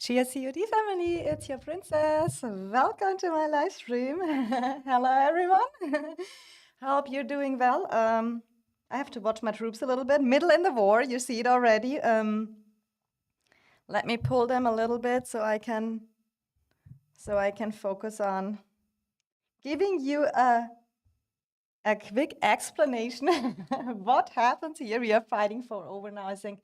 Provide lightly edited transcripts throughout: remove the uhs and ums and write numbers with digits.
Cheers, COD family, it's your princess. Welcome to my live stream. Hello, everyone. Hope you're doing well. I have to watch my troops a little bit. Middle in the war, you see it already. Let me pull them a little bit so I can focus on giving you a quick explanation what happens here. We are fighting for over now, I think,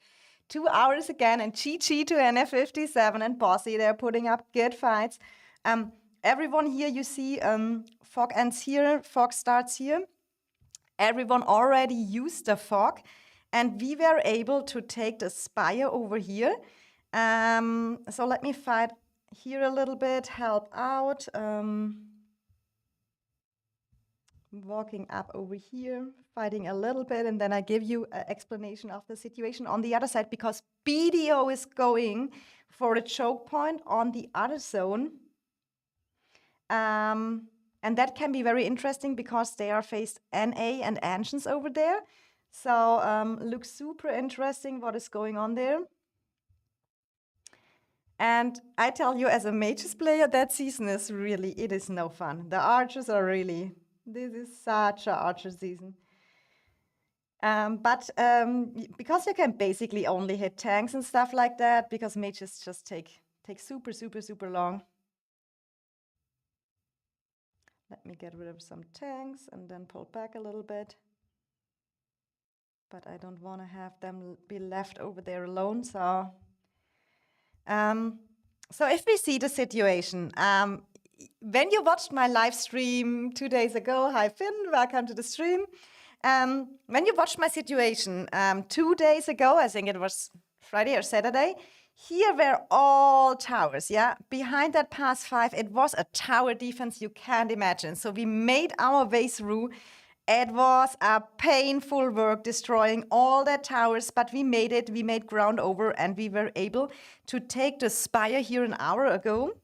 2 hours again, and GG to NF57 and Bossy. They're putting up good fights. Everyone here, you see, fog ends here, fog starts here. Everyone already used the fog, and we were able to take the spire over here. So let me fight here a little bit, help out. Walking up over here, fighting a little bit, and then I give you an explanation of the situation on the other side, because BDO is going for a choke point on the other zone. And that can be very interesting because they are faced NA and Ancients over there. So looks super interesting what is going on there. And I tell you, as a Mages player, that season is really, it is no fun. The archers are really... This is such an archer season. But because you can basically only hit tanks and stuff like that, because mages just take super, super, super long. Let me get rid of some tanks and then pull back a little bit. But I don't want to have them be left over there alone. So if we see the situation, when you watched my live stream 2 days ago, hi Finn, welcome to the stream. When you watched my situation 2 days ago, I think it was Friday or Saturday, here were all towers, yeah? Behind that pass 5, it was a tower defense you can't imagine. So we made our way through. It was a painful work destroying all the towers, but we made it. We made ground over, and we were able to take the spire here an hour ago.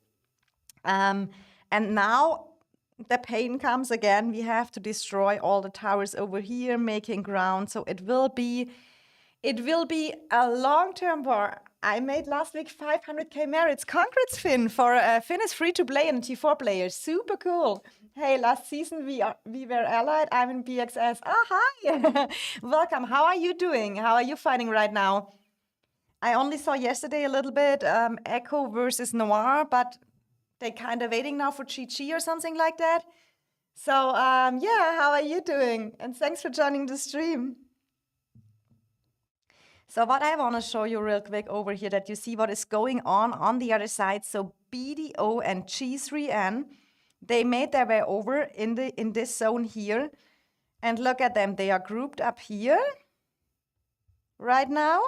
And now the pain comes again. We have to destroy all the towers over here, making ground. So it will be a long-term war. I made last week 500k merits. Congrats, Finn, for Finn is free to play and T4 players. Super cool. Hey, last season we were allied. I'm in BXS. Oh, hi. Welcome. How are you doing? How are you fighting right now? I only saw yesterday a little bit Echo versus Noir, but they're kind of waiting now for GG or something like that. So, yeah, how are you doing? And thanks for joining the stream. So what I want to show you real quick over here, that you see what is going on the other side. So BDO and G3N, they made their way over in this zone here. And look at them. They are grouped up here right now.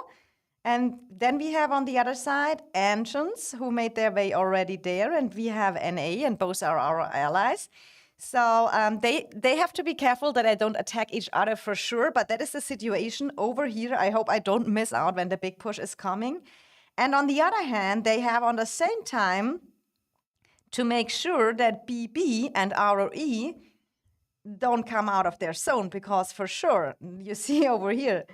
And then we have on the other side Ancients who made their way already there, and we have NA, and both are our allies. So they have to be careful that I don't attack each other for sure, but that is the situation over here. I hope I don't miss out when the big push is coming. And on the other hand, they have on the same time to make sure that BB and ROE don't come out of their zone, because for sure, you see over here,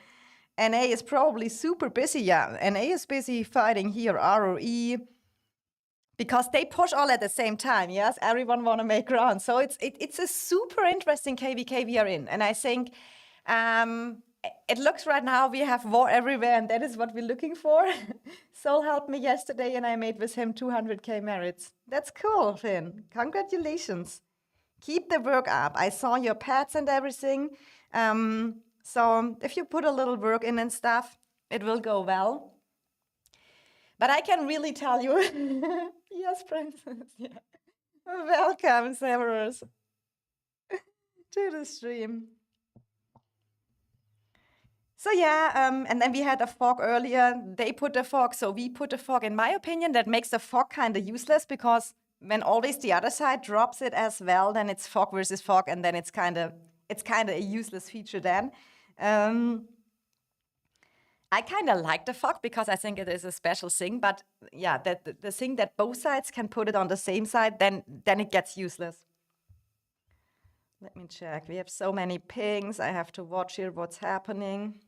NA is probably super busy. Yeah, NA is busy fighting here, ROE, because they push all at the same time. Yes, everyone want to make ground. So it's a super interesting KVK we are in. And I think it looks right now we have war everywhere, and that is what we're looking for. Soul helped me yesterday, and I made with him 200k merits. That's cool, Finn. Congratulations. Keep the work up. I saw your pets and everything. So if you put a little work in and stuff, it will go well. But I can really tell you, yes, princess, yeah. Welcome, Severus, to the stream. So yeah, and then we had a fog earlier. They put the fog, so we put the fog. In my opinion, that makes the fog kind of useless, because when always the other side drops it as well, then it's fog versus fog, and then it's kind of a useless feature then. I kind of like the fog because I think it is a special thing, but yeah, the thing that both sides can put it on the same side, then it gets useless. Let me check. We have so many pings. I have to watch here what's happening.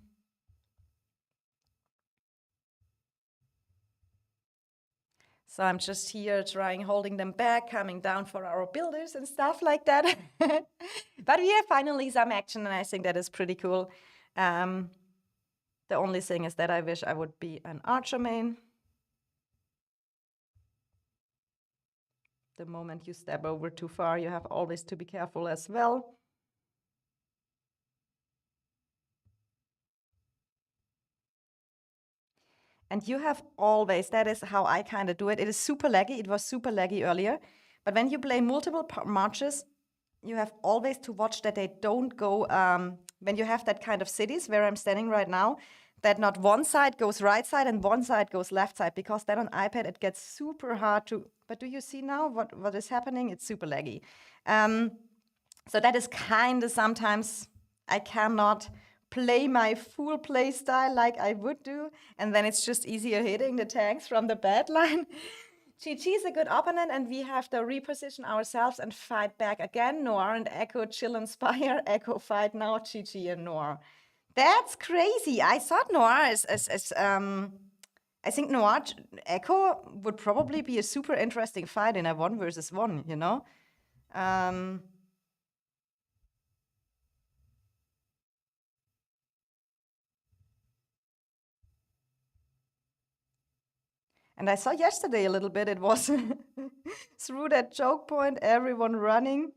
So I'm just here trying, holding them back, coming down for our builders and stuff like that. But we have finally some action, and I think that is pretty cool. The only thing is that I wish I would be an archer main. The moment you step over too far, you have always to be careful as well. And you have always, that is how I kind of do it. It is super laggy. It was super laggy earlier. But when you play multiple marches, you have always to watch that they don't go, when you have that kind of cities where I'm standing right now, that not one side goes right side and one side goes left side, because then on iPad it gets super hard to, but do you see now what is happening? It's super laggy. So that is kind of sometimes I cannot play my full play style like I would do, and then it's just easier hitting the tanks from the bad line. GG is a good opponent, and we have to reposition ourselves and fight back again. Noir and Echo chill and Spire. Echo fight now, GG and Noir. That's crazy. I thought Noir I think Noir Echo would probably be a super interesting fight in a 1v1, you know? And I saw yesterday a little bit, it was through that choke point, everyone running.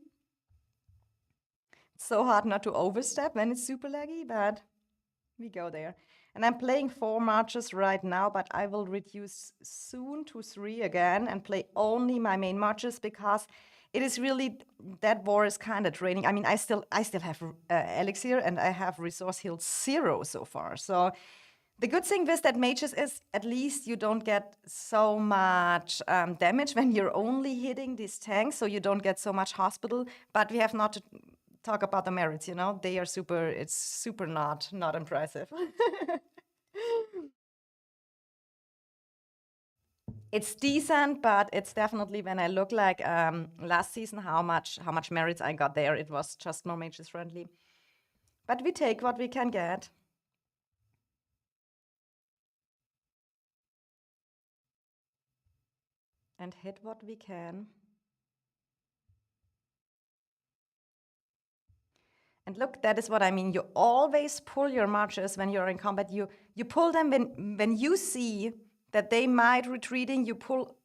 It's so hard not to overstep when it's super laggy, but we go there. And I'm playing 4 marches right now, but I will reduce soon to 3 again and play only my main marches, because it is really, that war is kind of draining. I mean, I still have elixir and I have resource healed 0 so far. So the good thing with that mages is at least you don't get so much damage when you're only hitting these tanks, so you don't get so much hospital. But we have not to talk about the merits, you know? They are super, it's super not impressive. It's decent, but it's definitely, when I look like last season, how much merits I got there, it was just more mages friendly. But we take what we can get. And hit what we can. And look, that is what I mean. You always pull your marches when you're in combat. You pull them when you see that they might retreating. You pull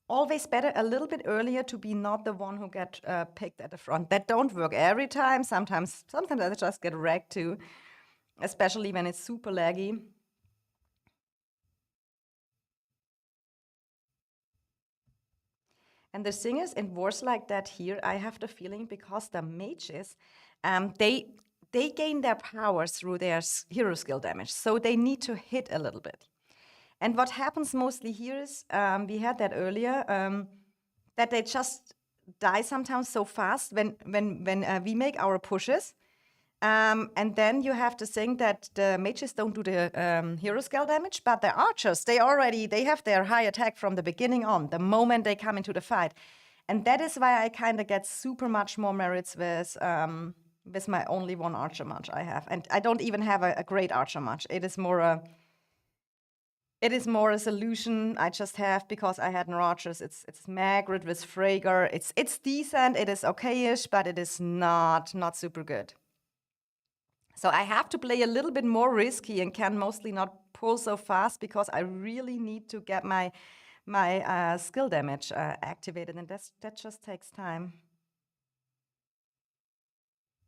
always better a little bit earlier to be not the one who get picked at the front. That don't work every time. Sometimes I just get wrecked too, especially when it's super laggy. And the thing is, in wars like that here, I have the feeling, because the mages, they gain their powers through their hero skill damage, so they need to hit a little bit. And what happens mostly here is, we had that earlier, that they just die sometimes so fast when we make our pushes. And then you have to think that the mages don't do the hero skill damage, but the archers, they have their high attack from the beginning on, the moment they come into the fight. And that is why I kind of get super much more merits with my only 1 archer match I have. And I don't even have a great archer match. It is more a solution I just have because I had no archers. It's Margaret with Frager. It's decent, it is okay-ish, but it is not super good. So I have to play a little bit more risky and can mostly not pull so fast, because I really need to get my skill damage activated, and that just takes time.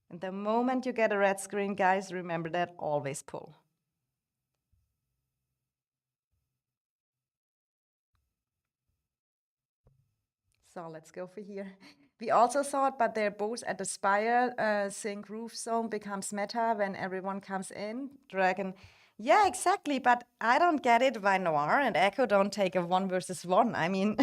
And the moment you get a red screen, guys, remember that, always pull. So let's go for here. We also thought, but they're both at the Spire, sync roof zone becomes meta when everyone comes in. Dragon, yeah, exactly, but I don't get it why Noir and Echo don't take a 1v1. I mean,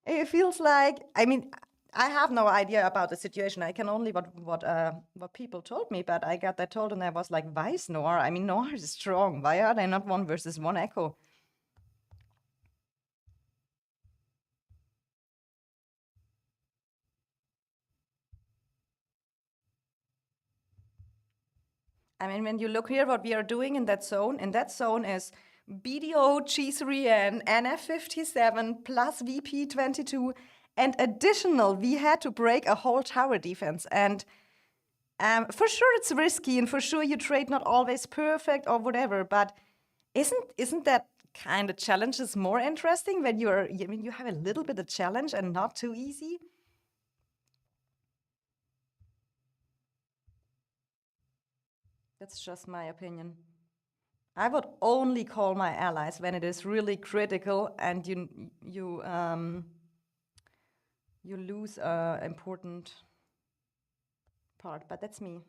it feels like, I mean, I have no idea about the situation. I can only what people told me, but I got that told and I was like, why is Noir? I mean, Noir is strong. Why are they not 1v1 Echo? I mean, when you look here, what we are doing in that zone is BDO, Cheesery, and NF57 plus VP22. And additional, we had to break a whole tower defense. And for sure it's risky, and for sure your trade not always perfect or whatever, but isn't that kind of challenges more interesting when you have a little bit of challenge and not too easy? That's just my opinion. I would only call my allies when it is really critical and you lose an important part, but that's me.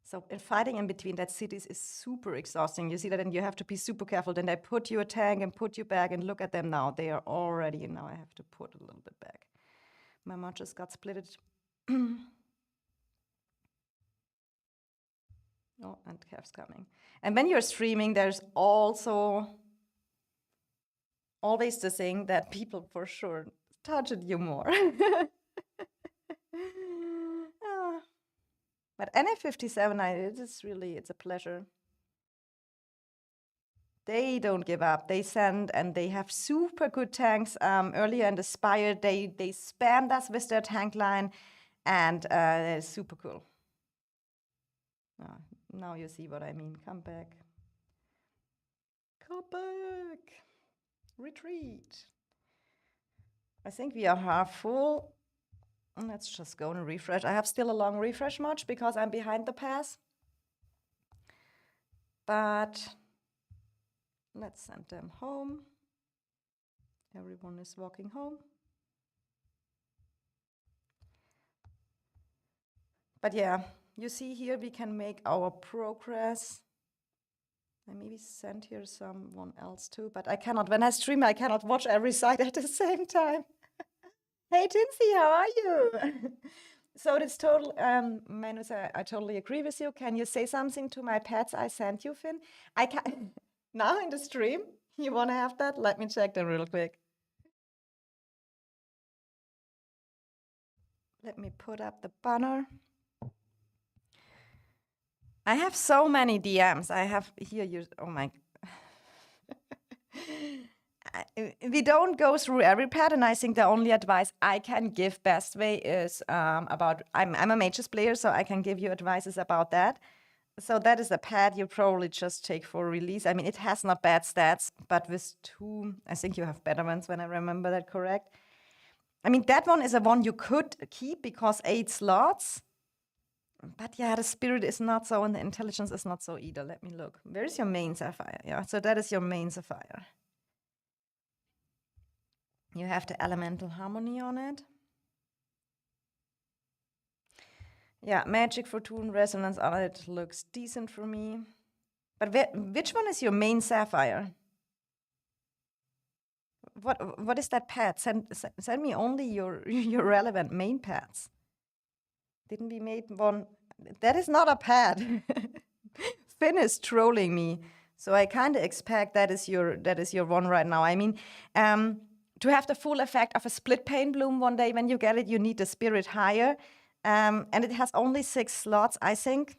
So fighting in between that cities is super exhausting. You see that, and you have to be super careful. Then they put you a tank and put you back, and look at them now. They are already, now I have to put a little bit back. My mod just got splitted. Oh, and Kev's coming. And when you're streaming, there's also always the thing that people for sure touched you more. But NF57, it's a pleasure. They don't give up. They send, and they have super good tanks. Earlier in the Spire, they spammed us with their tank line, and they're super cool. Now you see what I mean. Come back. Come back. Retreat. I think we are half full. Let's just go and refresh. I have still a long refresh march because I'm behind the pass. But let's send them home. Everyone is walking home. But yeah, you see here we can make our progress. I maybe send here someone else too, but I cannot. When I stream, I cannot watch every side at the same time. Hey, Tinsy, how are you? So it's total, Manus, I totally agree with you. Can you say something to my pets I sent you, Finn? I can. Now in the stream? You want to have that? Let me check them real quick. Let me put up the banner. I have so many DMs. I have here, oh my. We don't go through every pad, and I think the only advice I can give best way is about, I'm a mages player, so I can give you advices about that. So that is a pad you probably just take for release. I mean, it has not bad stats, but with 2, I think you have better ones when I remember that correct. I mean, that one is a one you could keep because 8 slots. But yeah, the spirit is not so, and the intelligence is not so either. Let me look. Where is your main Sapphire? Yeah, so that is your main Sapphire. You have the elemental harmony on it. Yeah, magic, fortune, resonance on it looks decent for me. But which one is your main Sapphire? What is that pad? Send me only your relevant main pads. Didn't we make one? That is not a pad. Finn is trolling me, so I kind of expect that is your one right now. I mean, to have the full effect of a split pane bloom one day when you get it, you need the spirit higher, and it has only 6 slots, I think.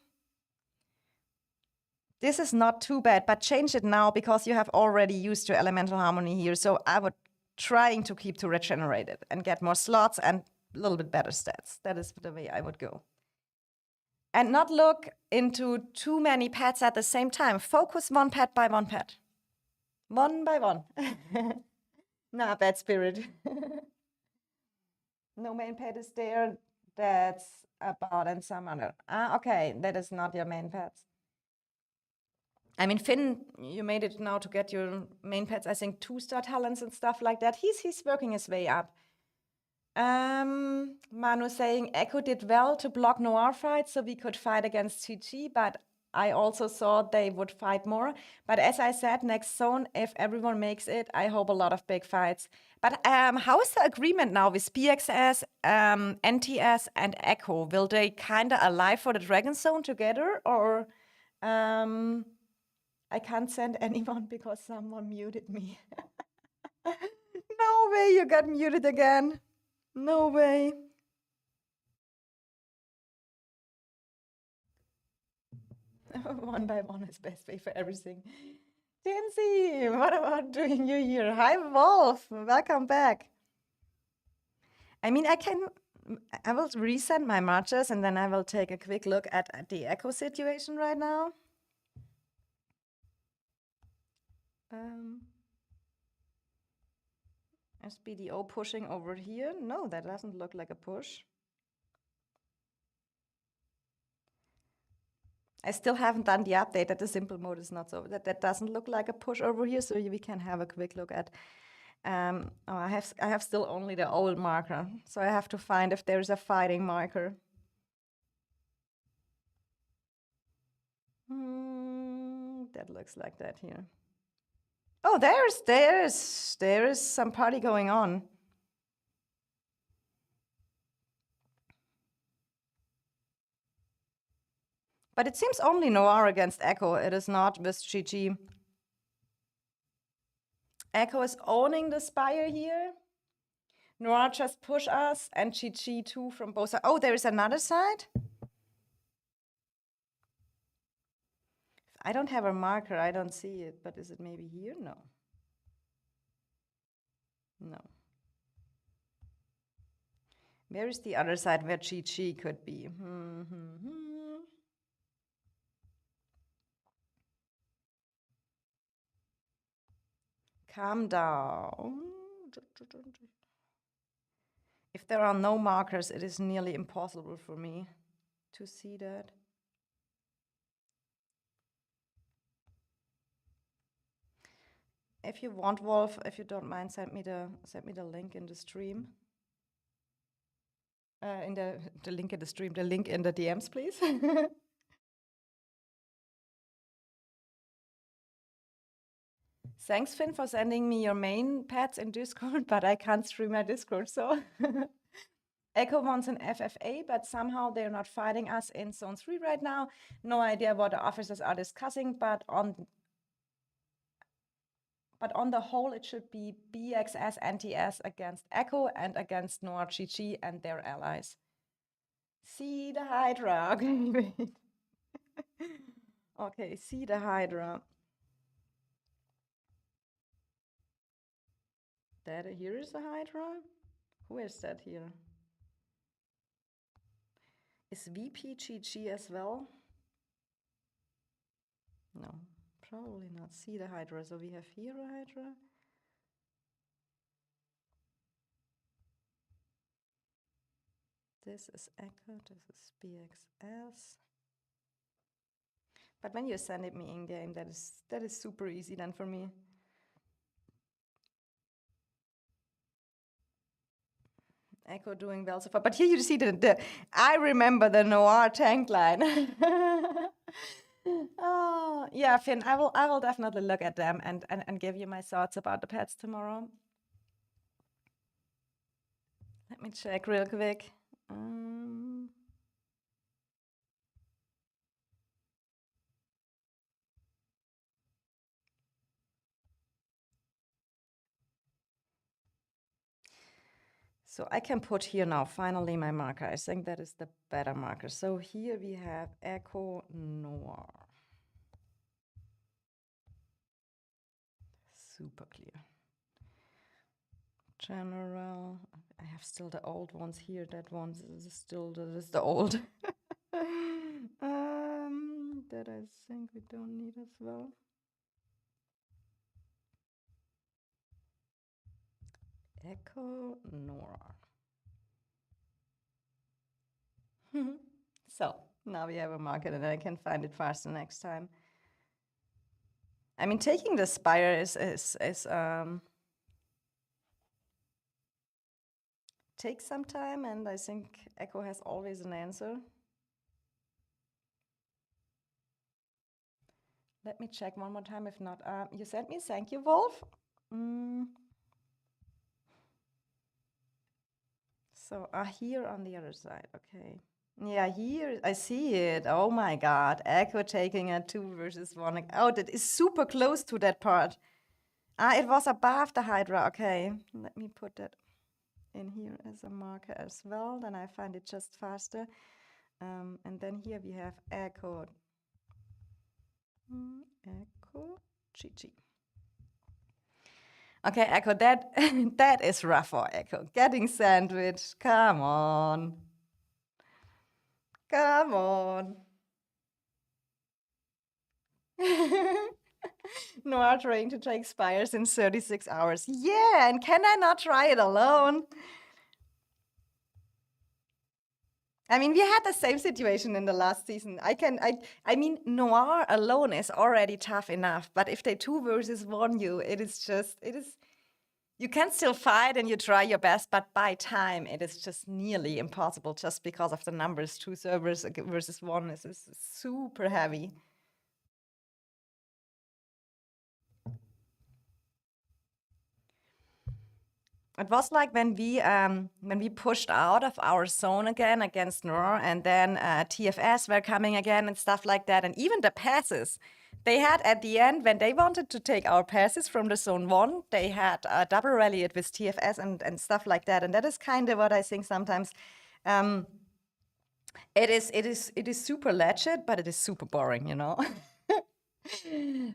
This is not too bad, but change it now because you have already used your elemental harmony here. So I would trying to keep to regenerate it and get more slots and a little bit better stats. That is the way I would go. And not look into too many pads at the same time. Focus one pad by one pad. One by one. Nah, bad spirit. No main pad is there. That's about and some other. Okay, that is not your main pads. I mean, Finn, you made it now to get your main pets, I think 2-star talents and stuff like that. He's working his way up. Manu saying Echo did well to block Noir fights so we could fight against TG, but I also thought they would fight more. But as I said, next zone, if everyone makes it, I hope a lot of big fights. But how is the agreement now with PXS, NTS, and Echo? Will they kind of alive for the Dragon Zone together, or I can't send anyone because someone muted me. No, No way, you got muted again. No way. One by one is best way for everything. Tinsy, what about doing you here? Hi, Wolf. Welcome back. I mean, I will reset my marchers and then I will take a quick look at the echo situation right now. SBDO pushing over here. No, that doesn't look like a push. I still haven't done the update that the simple mode is not so. That doesn't look like a push over here, so we can have a quick look at. Oh, I have still only the old marker, so I have to find if there's a fighting marker. That looks like that here. Oh, there is some party going on. But it seems only Noir against Echo. It is not with Chi-Chi. Echo is owning the Spire here. Noir just push us, and Chi-Chi too from both sides. Oh, there is another side? I don't have a marker. I don't see it. But is it maybe here? No. No. Where is the other side where Chi-Chi could be? Calm down. If there are no markers, it is nearly impossible for me to see that. If you want, Wolf, if you don't mind, send me the link in the stream. In the link in the stream, the link in the DMs, please. Thanks, Finn, for sending me your main pads in Discord, but I can't stream my Discord, so. Echo wants an FFA, but somehow they're not fighting us in Zone 3 right now. No idea what the officers are discussing, but on the whole, it should be BXS NTS against Echo and against Noir Chi-Chi and their allies. See the Hydra. Okay, wait. Okay, see the Hydra. Here is a Hydra? Who is that here? Is VP Chi-Chi as well? No, probably not. See the Hydra. So we have here a Hydra. This is Echo, this is BXS. But when you send it me in game, that is super easy then for me. Echo doing well so far. But here you see I remember the Noir tank line. Oh, yeah, Finn, I will definitely look at them and give you my thoughts about the pets tomorrow. Let me check real quick. So I can put here now, finally, my marker. I think that is the better marker. So here we have Echo Noir. Super clear. General. I have still the old ones here. That one is still the old. That I think we don't need as well. Echo Noir. So now we have a market and I can find it faster next time. I mean, taking the Spire takes some time, and I think Echo has always an answer. Let me check one more time. If not, you sent me. Thank you, Wolf. So here on the other side, okay. Yeah, here I see it. Oh my God, Echo taking a 2 versus 1. Oh, that is super close to that part. Ah, it was above the Hydra. Okay, let me put that in here as a marker as well. Then I find it just faster. And then here we have Echo. Echo Chi. Okay, Echo, that that is rough for Echo. Getting sandwich. Come on. Come on. Noir trying to take spires in 36 hours. Yeah, and can I not try it alone? I mean, we had the same situation in the last season. I mean, Noir alone is already tough enough, but if they 2 versus 1 you, you can still fight and you try your best, but by time it is just nearly impossible just because of the numbers. 2 servers versus 1 is super heavy. It was like when we pushed out of our zone again against Nor, and then TFS were coming again and stuff like that, and even the passes they had at the end when they wanted to take our passes from the zone 1, they had double rally it with TFS and stuff like that, and that is kind of what I think sometimes. It is super legit, but it is super boring, you know.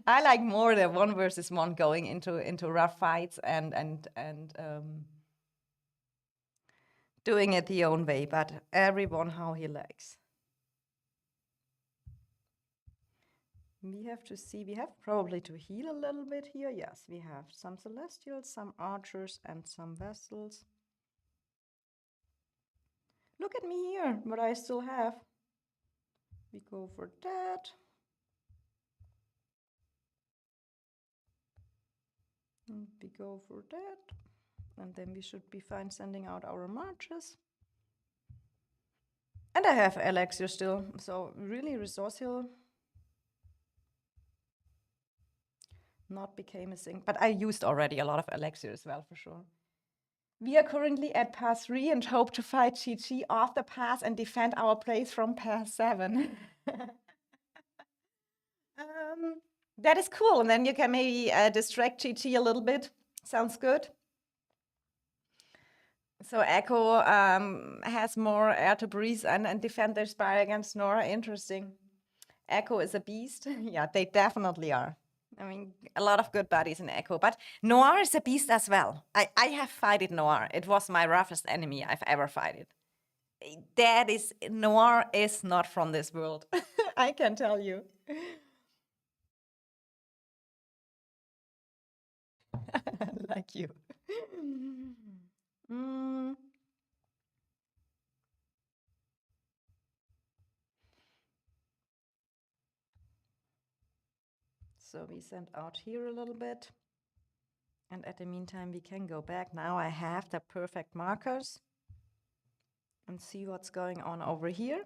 I like more the 1 versus 1 going into rough fights and doing it the own way, but everyone how he likes. We have to see, we have probably to heal a little bit here. Yes, we have some Celestials, some Archers, and some Vessels. Look at me here, what I still have. We go for that. And we go for that. And then we should be fine sending out our marches. And I have Elixir still, so really resource heal not became a thing. But I used already a lot of Elixir as well, for sure. We are currently at pass 3 and hope to fight GG off the pass and defend our place from pass 7. That is cool. And then you can maybe distract GG a little bit. Sounds good. So Echo has more air to breathe and defend their spire against Nora. Interesting. Echo is a beast. Yeah, they definitely are. I mean, a lot of good buddies in Echo, but Noir is a beast as well. I have fighted Noir. It was my roughest enemy I've ever fighted. Noir is not from this world. I can tell you. Like you. So we send out here a little bit. And at the meantime, we can go back. Now I have the perfect markers. And see what's going on over here.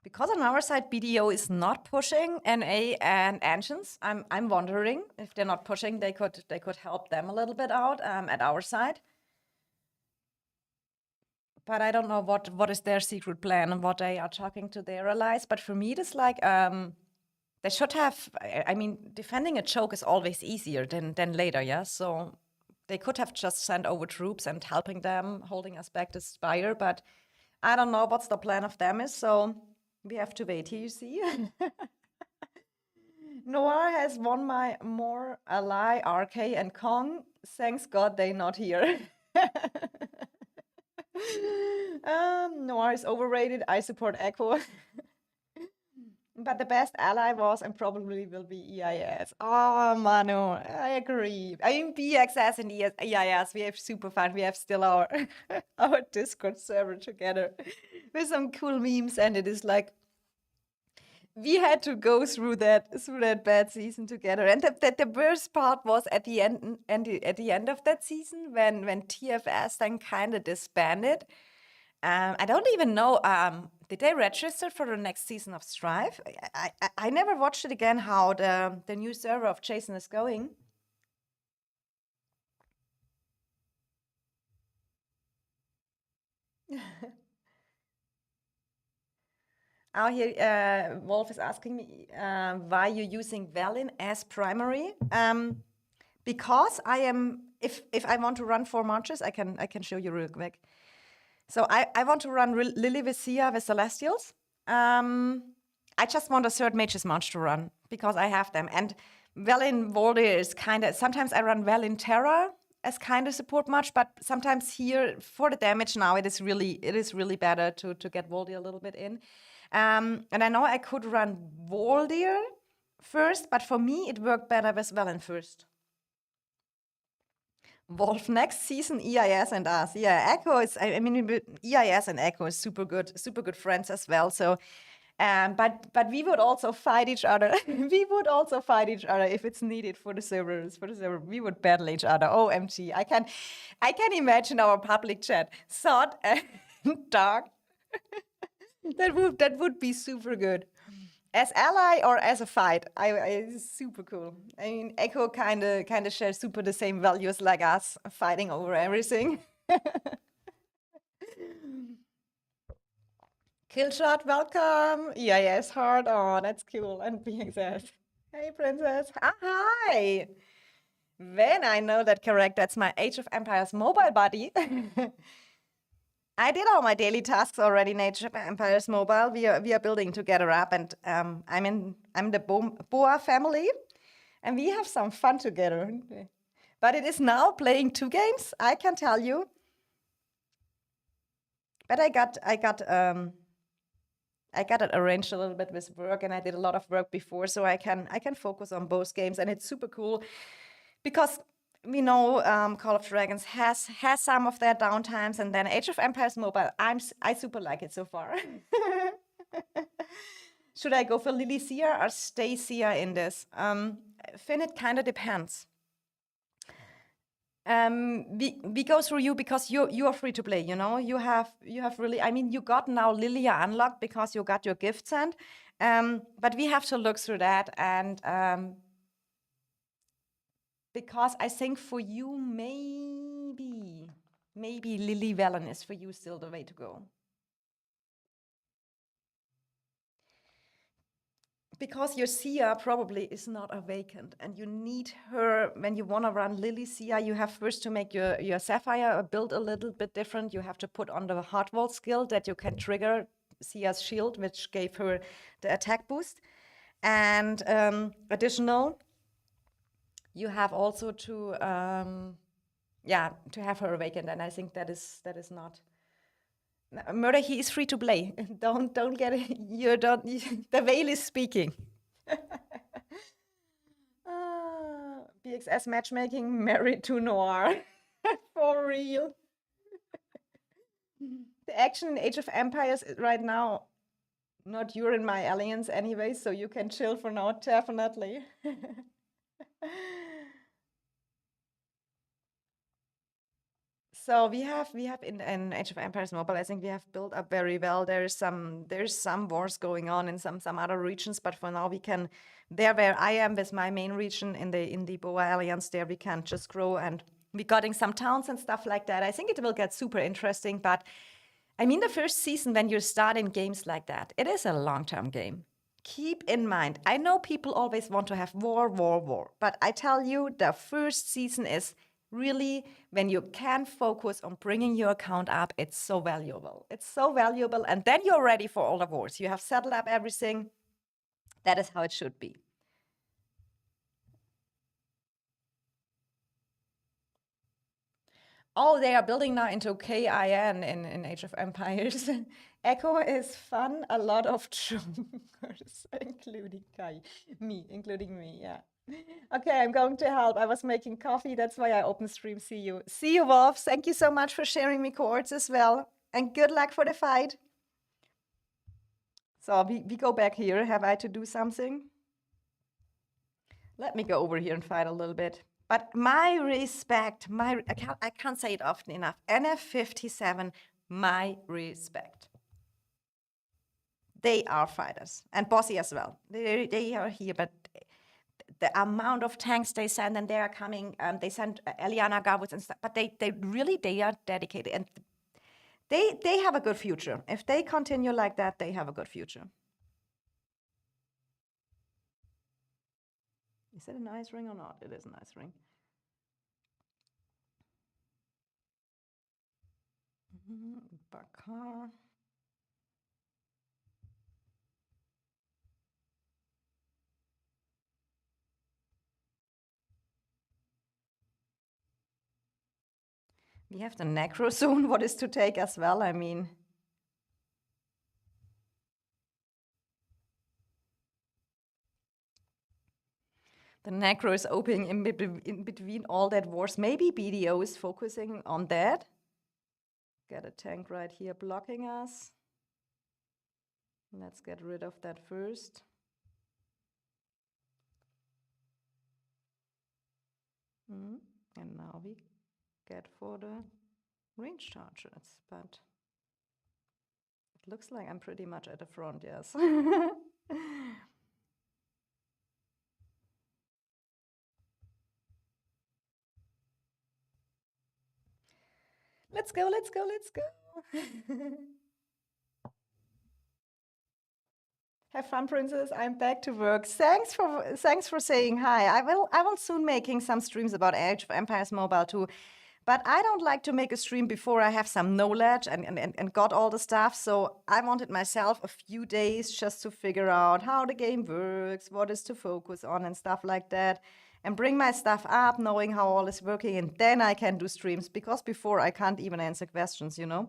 Because on our side, BDO is not pushing NA and engines. I'm wondering if they're not pushing, they could help them a little bit out at our side. But I don't know what is their secret plan and what they are talking to their allies. But for me, it is like they should have. I mean, defending a choke is always easier than later, yeah. So they could have just sent over troops and helping them, holding us back to Spire. But I don't know what's the plan of them is. So we have to wait here. You see. Noir has won my more ally, RK and Kong. Thanks God they not here. Noir is overrated. I support Echo. But the best ally was and probably will be EIS. Oh, Manu, I agree. I mean, BXS and EIS, we have super fun. We have still our our Discord server together with some cool memes, and it is like we had to go through that bad season together. And the worst part was at the end of that season when TFS then kind of disbanded. I don't even know. Did they register for the next season of Strive? I never watched it again. How the new server of Jason is going. Out here, Wolf is asking me why you're using Velen as primary. Because I am, if I want to run 4 marches, I can show you real quick. So I want to run Lily with Sia with Celestials. I just want a third Mage's March to run because I have them. And Velen Voldir is kind of, sometimes I run Velen Terra as kind of support march, but sometimes here for the damage now it is really better to get Voldir a little bit in. And I know I could run Voldir first, but for me it worked better with Velen first. Wolf, next season, EIS and us. Yeah, Echo is, I mean, EIS and Echo is super good friends as well. So, but we would also fight each other. We would also fight each other if it's needed for the servers. We would battle each other. OMG, I can imagine our public chat. Thought and dark. That would be super good. As ally or as a fight, it's super cool. I mean, Echo kind of shares super the same values like us, fighting over everything. Killshot, welcome. EIS hard on, that's cool. And BXS. Hey, princess. Hi. When I know that correct, that's my Age of Empires mobile buddy. I did all my daily tasks already in Age of Empires Mobile. We are building together up, and I'm the Boa family, and we have some fun together. But it is now playing 2 games, I can tell you. But I got it arranged a little bit with work, and I did a lot of work before, so I can focus on both games, and it's super cool because we know Call of Dragons has some of their downtimes, and then Age of Empires Mobile, I super like it so far. Should I go for Lily Sia or stay Sia in this? Finn, it kind of depends. We go through you because you are free to play. You know, you have really. I mean, you got now Lilia unlocked because you got your gift sent. But we have to look through that and. Because I think for you, maybe Lily Velen is for you still the way to go. Because your Sia probably is not awakened, and you need her when you want to run Lily Sia. You have first to make your Sapphire build a little bit different. You have to put on the Hot Wall skill that you can trigger Sia's shield, which gave her the attack boost. And additional, you have also to have her awakened, and I think that is not. Murder, he is free to play. Don't get it. You don't. The veil is speaking. BXS matchmaking, married to Noir, for real. The action in Age of Empires right now. Not you're in my alliance anyway, so you can chill for now, definitely. So we have in Age of Empires Mobile, I think we have built up very well. There's some wars going on in some other regions, but for now we can where I am with my main region in the Boa Alliance, there we can just grow, and we getting some towns and stuff like that. I think it will get super interesting, but I mean the first season when you start in games like that, it is a long-term game. Keep in mind, I know people always want to have war, but I tell you, the first season is really, when you can focus on bringing your account up, it's so valuable. It's so valuable, and then you're ready for all the wars. You have settled up everything. That is how it should be. Oh, they are building now into KIN in Age of Empires. Echo is fun, a lot of junkers, including me, yeah. Okay, I'm going to help. I was making coffee, that's why I opened stream. See you, Wolf. Thank you so much for sharing me coords as well, and good luck for the fight. So we go back here. Have I to do something? Let me go over here and fight a little bit. But my respect, I can't say it often enough. NF57, my respect. They are fighters, and bossy as well. They are here, but the amount of tanks they send, and they are coming. They send Eliana Garwoods and stuff, but they are dedicated, and They have a good future. If they continue like that, they have a good future. Is it an ice ring or not? It is an ice ring. Bakar. We have the necro soon. What is to take as well? I mean, the necro is opening in between all that wars. Maybe BDO is focusing on that. Get a tank right here blocking us. Let's get rid of that first. And now we get for the range charges, but it looks like I'm pretty much at the front, yes. Let's go, let's go, let's go. Have fun, princess. I'm back to work. Thanks for saying hi. I will soon making some streams about Age of Empires Mobile too. But I don't like to make a stream before I have some knowledge and got all the stuff. So I wanted myself a few days just to figure out how the game works, what is to focus on and stuff like that. And bring my stuff up, knowing how all is working. And then I can do streams, because before I can't even answer questions, you know?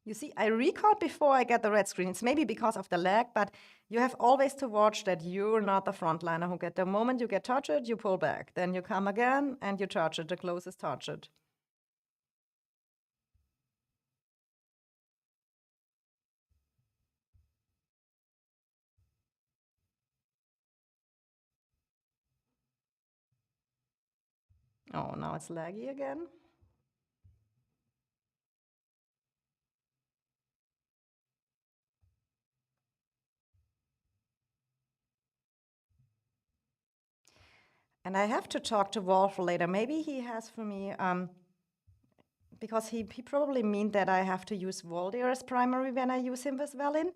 You see, I record before I get the red screen. It's maybe because of the lag, but you have always to watch that you're not the frontliner who the moment you get targeted, you pull back. Then you come again and you charge it, the closest target. Oh, now it's laggy again. And I have to talk to Wolf later. Maybe he has for me, because he probably mean that I have to use Voldir as primary when I use him with Velin.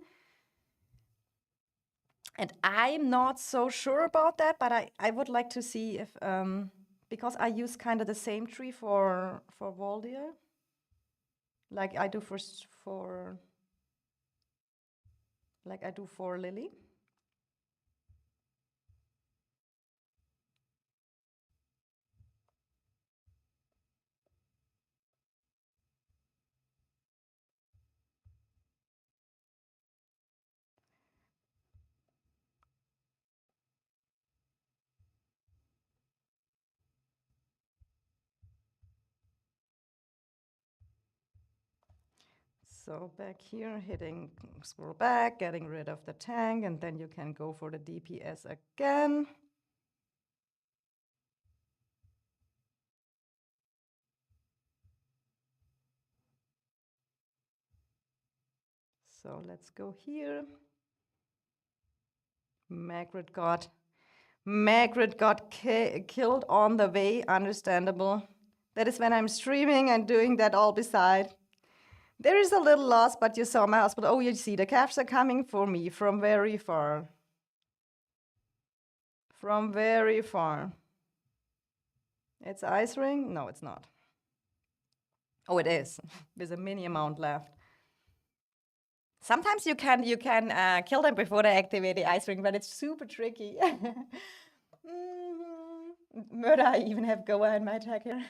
And I'm not so sure about that, but I would like to see if, because I use kind of the same tree for Voldir, like I do for Lily. So back here, hitting scroll back, getting rid of the tank, and then you can go for the DPS again. So let's go here. Margaret got killed on the way, understandable. That is when I'm streaming and doing that all beside. There is a little loss, but you saw my husband. Oh, you see, the calves are coming for me from very far. From very far. It's ice ring? No, it's not. Oh, it is. There's a mini amount left. Sometimes you can kill them before they activate the ice ring, but it's super tricky. Murder, I even have Goa in my attack here.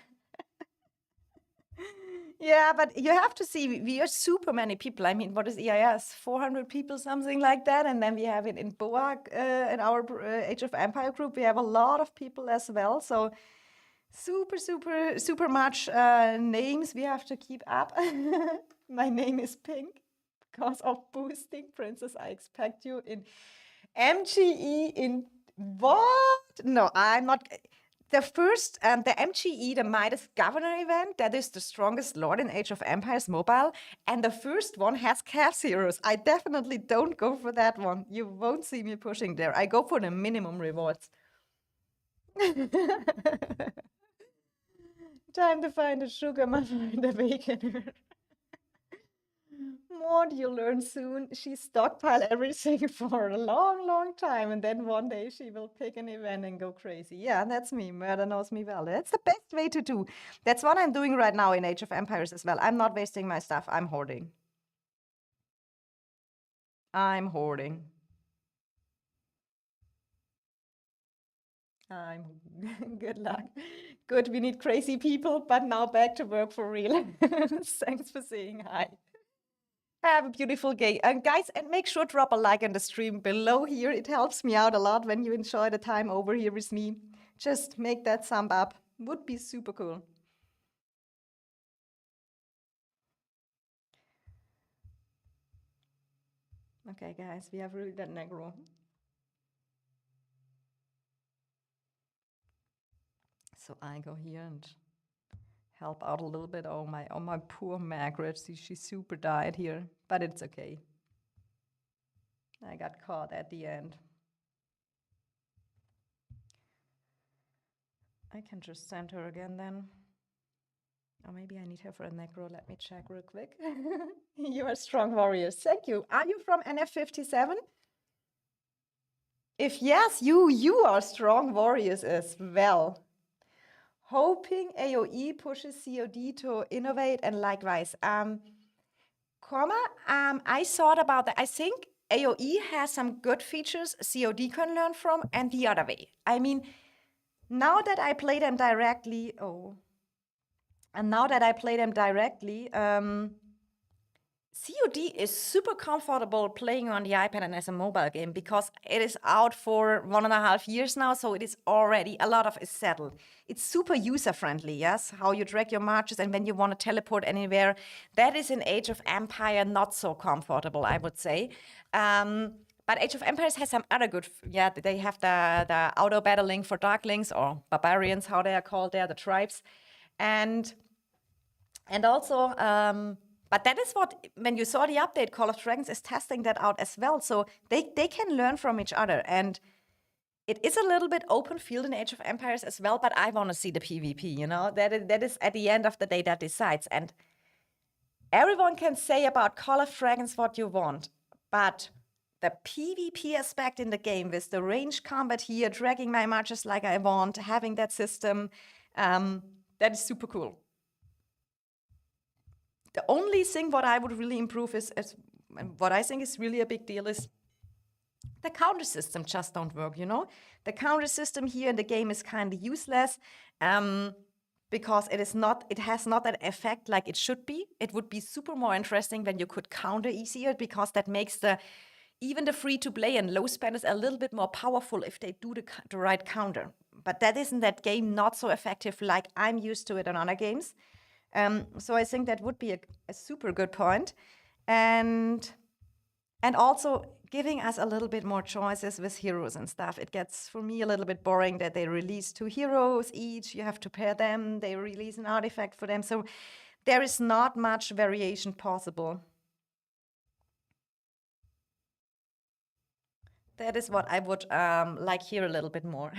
Yeah, but you have to see, we are super many people. I mean, what is EIS? 400 people, something like that. And then we have it in Boa, in our Age of Empire group. We have a lot of people as well. So super much names we have to keep up. My name is Pink because of boosting. Princess, I expect you in MGE in what? No, I'm not. The first, the MGE, the Midas Governor event, that is the strongest lord in Age of Empires Mobile. And the first one has Chaos Heroes. I definitely don't go for that one. You won't see me pushing there. I go for the minimum rewards. Time to find the sugar mama in the bacon. More you'll learn soon. She stockpile everything for a long, long time, and then one day she will pick an event and go crazy. Yeah, that's me. Murder knows me well. That's the best way to do. That's what I'm doing right now in Age of Empires as well. I'm not wasting my stuff. I'm hoarding. I'm hoarding. I'm good luck. Good, we need crazy people, but now back to work for real. Thanks for saying hi. Have a beautiful day. And guys, and make sure to drop a like in the stream below here. It helps me out a lot when you enjoy the time over here with me. Just make that thumb up. Would be super cool. Okay, guys, we have really that Negro. So I go here and help out a little bit. Oh my poor Margaret. See, she's super died here, but it's okay. I got caught at the end. I can just send her again then. Or maybe I need her for a necro. Let me check real quick. You are strong warriors. Thank you. Are you from NF57? If yes, you are strong warriors as well. Hoping AOE pushes COD to innovate and likewise. I thought about that. I think AOE has some good features COD can learn from, and the other way. I mean, now that I play them directly, COD is super comfortable playing on the iPad and as a mobile game because it is out for 1.5 years now, so it is already, a lot of is settled. It's super user-friendly, yes? How you drag your marches and when you want to teleport anywhere. That is in Age of Empire not so comfortable, I would say. But Age of Empires has some other good, they have the auto battling for Darklings or Barbarians, how they are called there, the tribes. And also, but that is what, when you saw the update, Call of Dragons is testing that out as well. So they can learn from each other. And it is a little bit open field in Age of Empires as well, but I want to see the PvP, you know? That is at the end of the day that decides. And everyone can say about Call of Dragons what you want, but the PvP aspect in the game with the range combat here, dragging my marches like I want, having that system, that is super cool. The only thing what I would really improve is what I think is really a big deal is the counter system just don't work, you know? The counter system here in the game is kind of useless because it has not that effect like it should be. It would be super more interesting when you could counter easier because that makes even the free-to-play and low spenders a little bit more powerful if they do the right counter. But that isn't that game not so effective like I'm used to it in other games. So I think that would be a super good point. And also giving us a little bit more choices with heroes and stuff. It gets, for me, a little bit boring that they release 2 heroes each. You have to pair them. They release an artifact for them. So there is not much variation possible. That is what I would like here a little bit more.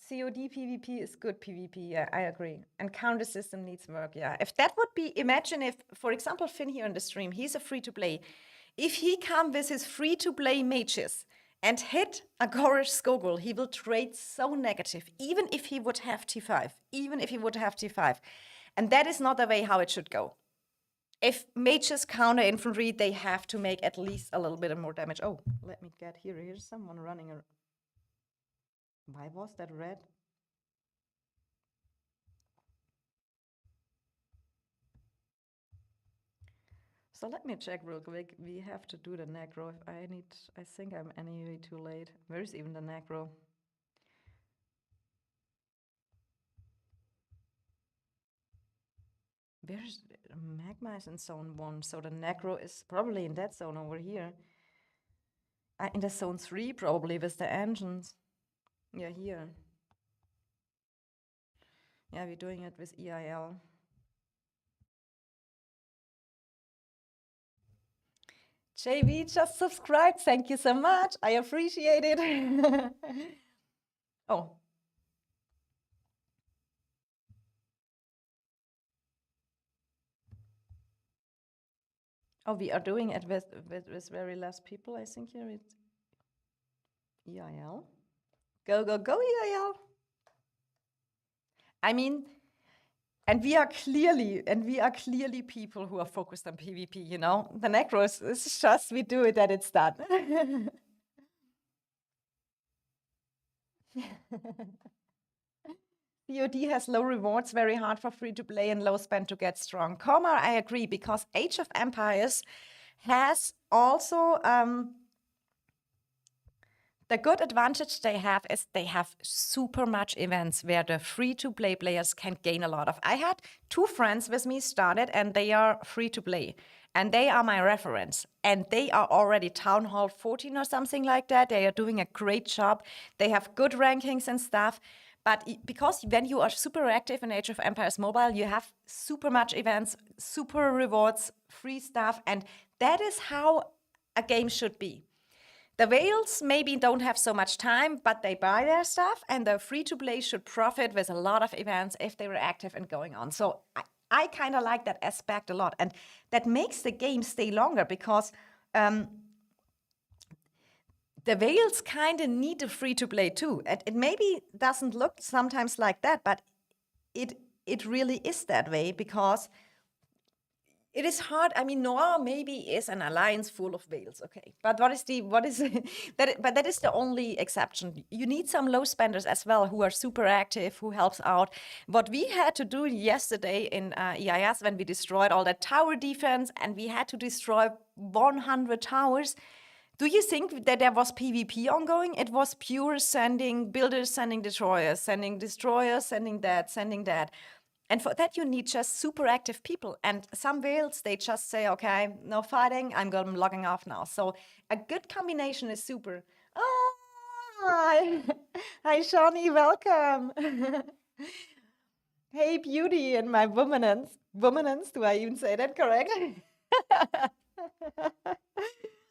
COD PvP is good PvP, yeah, I agree. And counter system needs work, yeah. If that would be, imagine if, for example, Finn here on the stream, he's a free-to-play. If he come with his free-to-play mages and hit a Gorish Skogul, he will trade so negative, even if he would have T5, And that is not the way how it should go. If mages counter infantry, they have to make at least a little bit more damage. Oh, let me get here. Here's someone running around. Why was that red? So let me check real quick. We have to do the necro. I think I'm anyway too late. Where is even the necro? Where's magma is in zone 1, so the necro is probably in that zone over here. In the zone 3 probably with the engines. Yeah, here. Yeah, we're doing it with EIL. JB just subscribed. Thank you so much. I appreciate it. Oh, oh, we are doing it with very less people, I think here it's EIL. Go, go, go, EIL. I mean, and we are clearly people who are focused on PvP, you know? The necros is just we do it and it's done. COD has low rewards, very hard for free to play, and low spend to get strong. Comma, I agree, because Age of Empires has also the good advantage they have is they have super much events where the free-to-play players can gain a lot of. I had two friends with me started and they are free-to-play and they are my reference and they are already Town Hall 14 or something like that. They are doing a great job. They have good rankings and stuff. But because when you are super active in Age of Empires Mobile, you have super much events, super rewards, free stuff, and that is how a game should be. The whales maybe don't have so much time, but they buy their stuff, and the free-to-play should profit with a lot of events if they were active and going on. So I kind of like that aspect a lot, and that makes the game stay longer because the whales kind of need a free-to-play too. It maybe doesn't look sometimes like that, but it really is that way because it is hard. I mean, Noir maybe is an alliance full of whales, okay. But that is the only exception. You need some low spenders as well who are super active, who helps out. What we had to do yesterday in EIS when we destroyed all that tower defense and we had to destroy 100 towers. Do you think that there was PvP ongoing? It was pure sending builders, sending destroyers, sending that, sending that. And for that, you need just super active people. And some whales, they just say, okay, no fighting, I'm logging off now. So a good combination is super. Oh, hi, hi, Shawnee, welcome. Hey, beauty and my womanance. Womanance, do I even say that correct?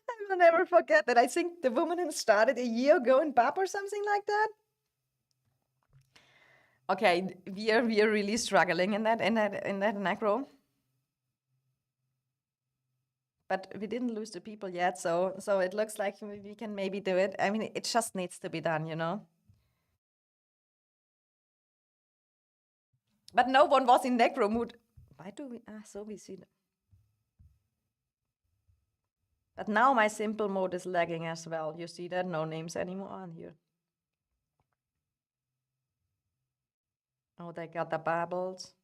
I will never forget that. I think the womanance started a year ago in BAP or something like that. Okay, we are really struggling in that macro. But we didn't lose the people yet, so it looks like we can maybe do it. I mean, it just needs to be done, you know. But no one was in necro mood. Why do we? So we see. But now my simple mode is lagging as well. You see that? No names anymore on here. Oh, they got the bubbles.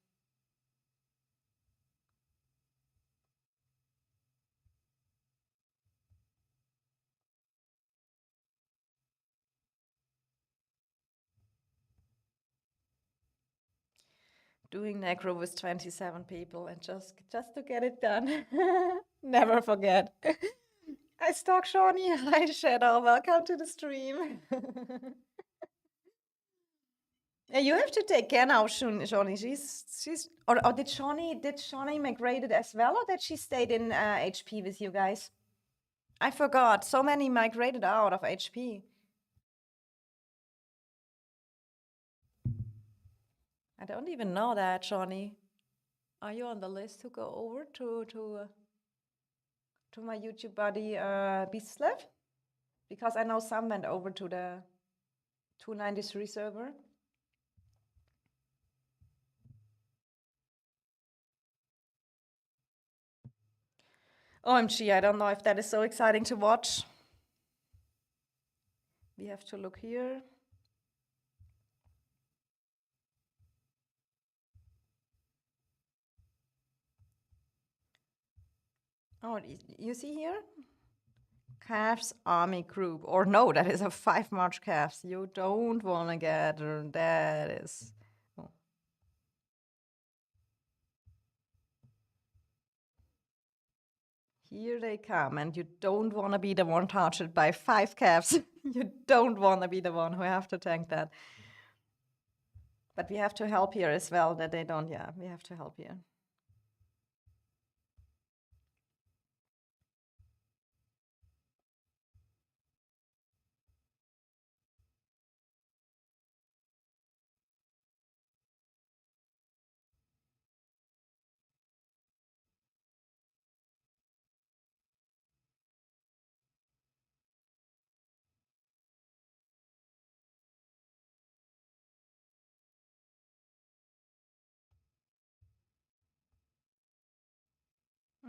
Doing necro with 27 people and just to get it done. Never forget. I stalk Shawnee. Hi, Shadow. Welcome to the stream. Yeah, you have to take care now, Shawnee. She's or did Shawnee migrated as well, or did she stayed in HP with you guys? I forgot. So many migrated out of HP. I don't even know that, Shawnee. Are you on the list to go over to my YouTube buddy Beastlev? Because I know some went over to the 293 server. OMG, I don't know if that is so exciting to watch. We have to look here. Oh, you see here? Calves army group. Or no, that is a 5 March calves. You don't want to gather. That is. Oh. Here they come, and you don't want to be the one targeted by 5 calves. You don't want to be the one who have to tank that. But we have to help here as well, that they don't. Yeah, we have to help here.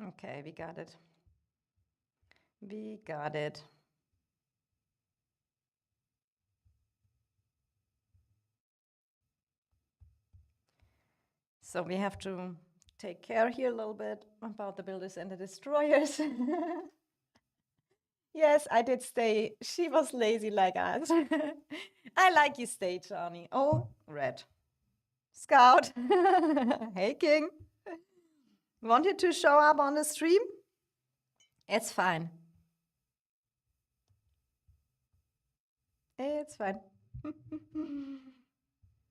Okay, we got it. We got it. So we have to take care here a little bit about the builders and the destroyers. Yes, I did stay. She was lazy like us. I like you stay, Johnny. Oh, red. Scout. Hey, King. Wanted to show up on the stream? It's fine. It's fine.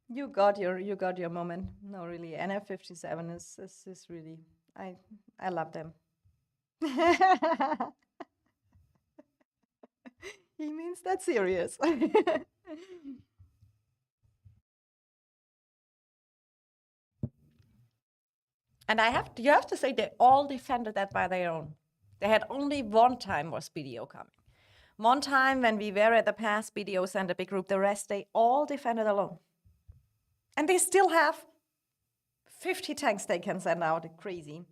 You got your moment. No, really. NF57 is really I love them. He means that serious. And you have to say they all defended that by their own. They had only one time was BDO coming. One time when we were at the pass, BDO sent a big group. The rest, they all defended alone. And they still have 50 tanks they can send out. Crazy.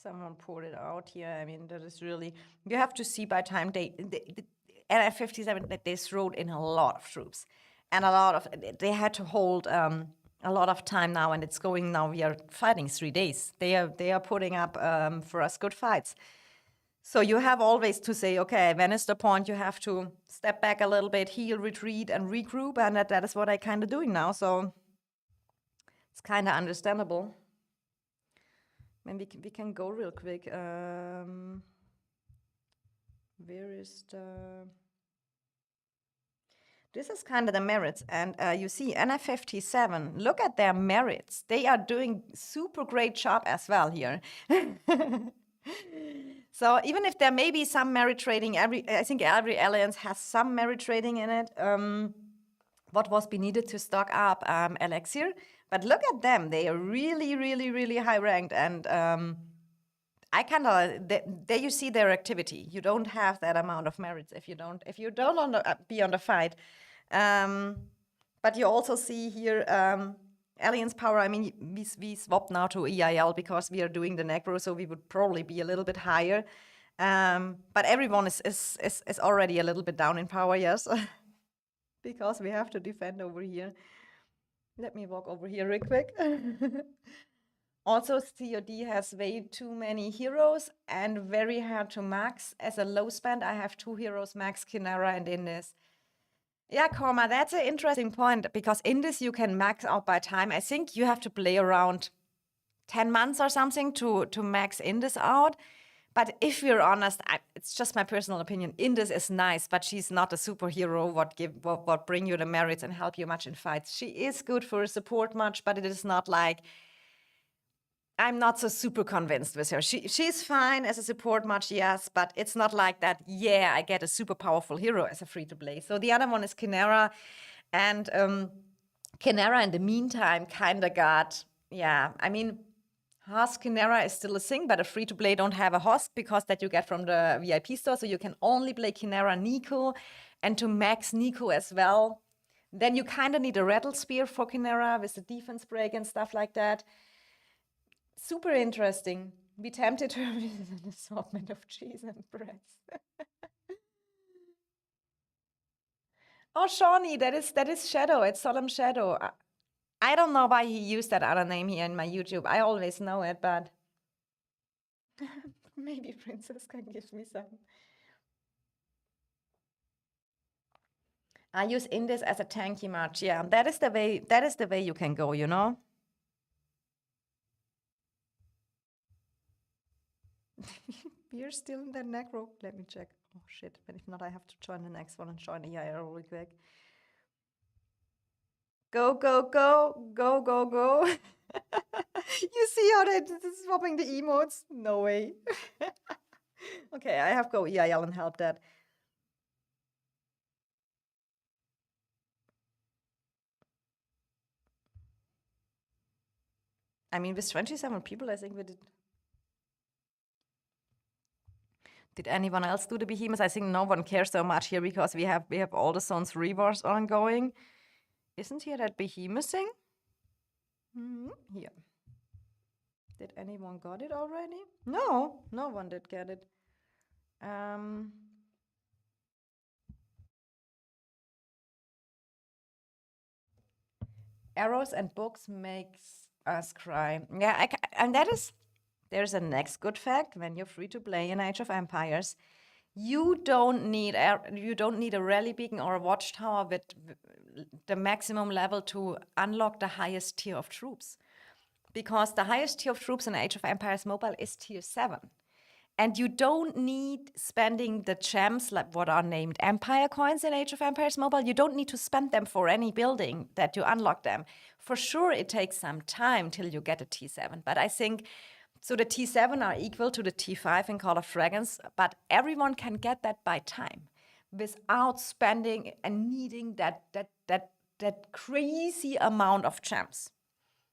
Someone poured it out here. I mean, that is really, you have to see by time the NF57, that they threw in a lot of troops. And they had to hold a lot of time now, and it's going now. We are fighting 3 days. They are putting up for us good fights. So you have always to say, okay, when is the point you have to step back a little bit, heal, retreat, and regroup, and that is what I kind of doing now. So it's kind of understandable. Maybe we can go real quick. Where is the... This is kind of the merits. And you see, NF57, look at their merits. They are doing super great job as well here. So even if there may be some merit trading, I think every alliance has some merit trading in it. What was be needed to stock up elixir? But look at them. They are really, really, really high ranked. And I kind of, there you see their activity. You don't have that amount of merits if you don't be on the fight. But you also see here Alliance power. I mean, we swapped now to EIL because we are doing the necro, so we would probably be a little bit higher. But everyone is already a little bit down in power, yes, because we have to defend over here. Let me walk over here real quick. Also, COD has way too many heroes and very hard to max. As a low spend, I have 2 heroes, Max, Kinara, and Indis. Yeah, Korma, that's an interesting point, because in this you can max out by time. I think you have to play around 10 months or something to max Indis out. But if we're honest, it's just my personal opinion. Indis is nice, but she's not a superhero what bring you the merits and help you much in fights. She is good for a support much, but it is not like... I'm not so super convinced with her. She's fine as a support much, yes, but it's not like that, yeah, I get a super powerful hero as a free-to-play. So the other one is Kinara, and Kinara in the meantime kind of got, yeah, I mean, Hosk Kinara is still a thing, but a free-to-play don't have a Hosk because that you get from the VIP store, so you can only play Kinara Nico, and to max Nico as well. Then you kind of need a Rattle Spear for Kinara with the defense break and stuff like that. Super interesting. We tempted her with an assortment of cheese and bread. Oh, Shawnee, that is Shadow. It's Solemn Shadow. I don't know why he used that other name here in my YouTube. I always know it, but maybe Princess can give me some. I use Indis as a tanky match. Yeah, that is the way. That is the way you can go. You know. We're still in the necro. Let me check. Oh shit! But if not, I have to join the next one and join the EIR really quick. Go, go, go, go, go, go. You see how they're swapping the emotes? No way. Okay, I have go EIL and help that. I mean, with 27 people, I think we did. Did anyone else do the behemoths? I think no one cares so much here because we have all the Zones Rewards ongoing. Isn't here that behemoth thing? Here. Did anyone got it already? No, no one did get it. Arrows and books makes us cry. Yeah, and there's a next good fact. When you're free to play in Age of Empires, you don't need a rally beacon or a watchtower with the maximum level to unlock the highest tier of troops. Because the highest tier of troops in Age of Empires Mobile is tier 7. And you don't need spending the gems, like what are named Empire coins in Age of Empires Mobile. You don't need to spend them for any building that you unlock them. For sure, it takes some time till you get a T7. But I think, so the T7 are equal to the T5 in Call of Dragons, but everyone can get that by time without spending and needing that crazy amount of gems.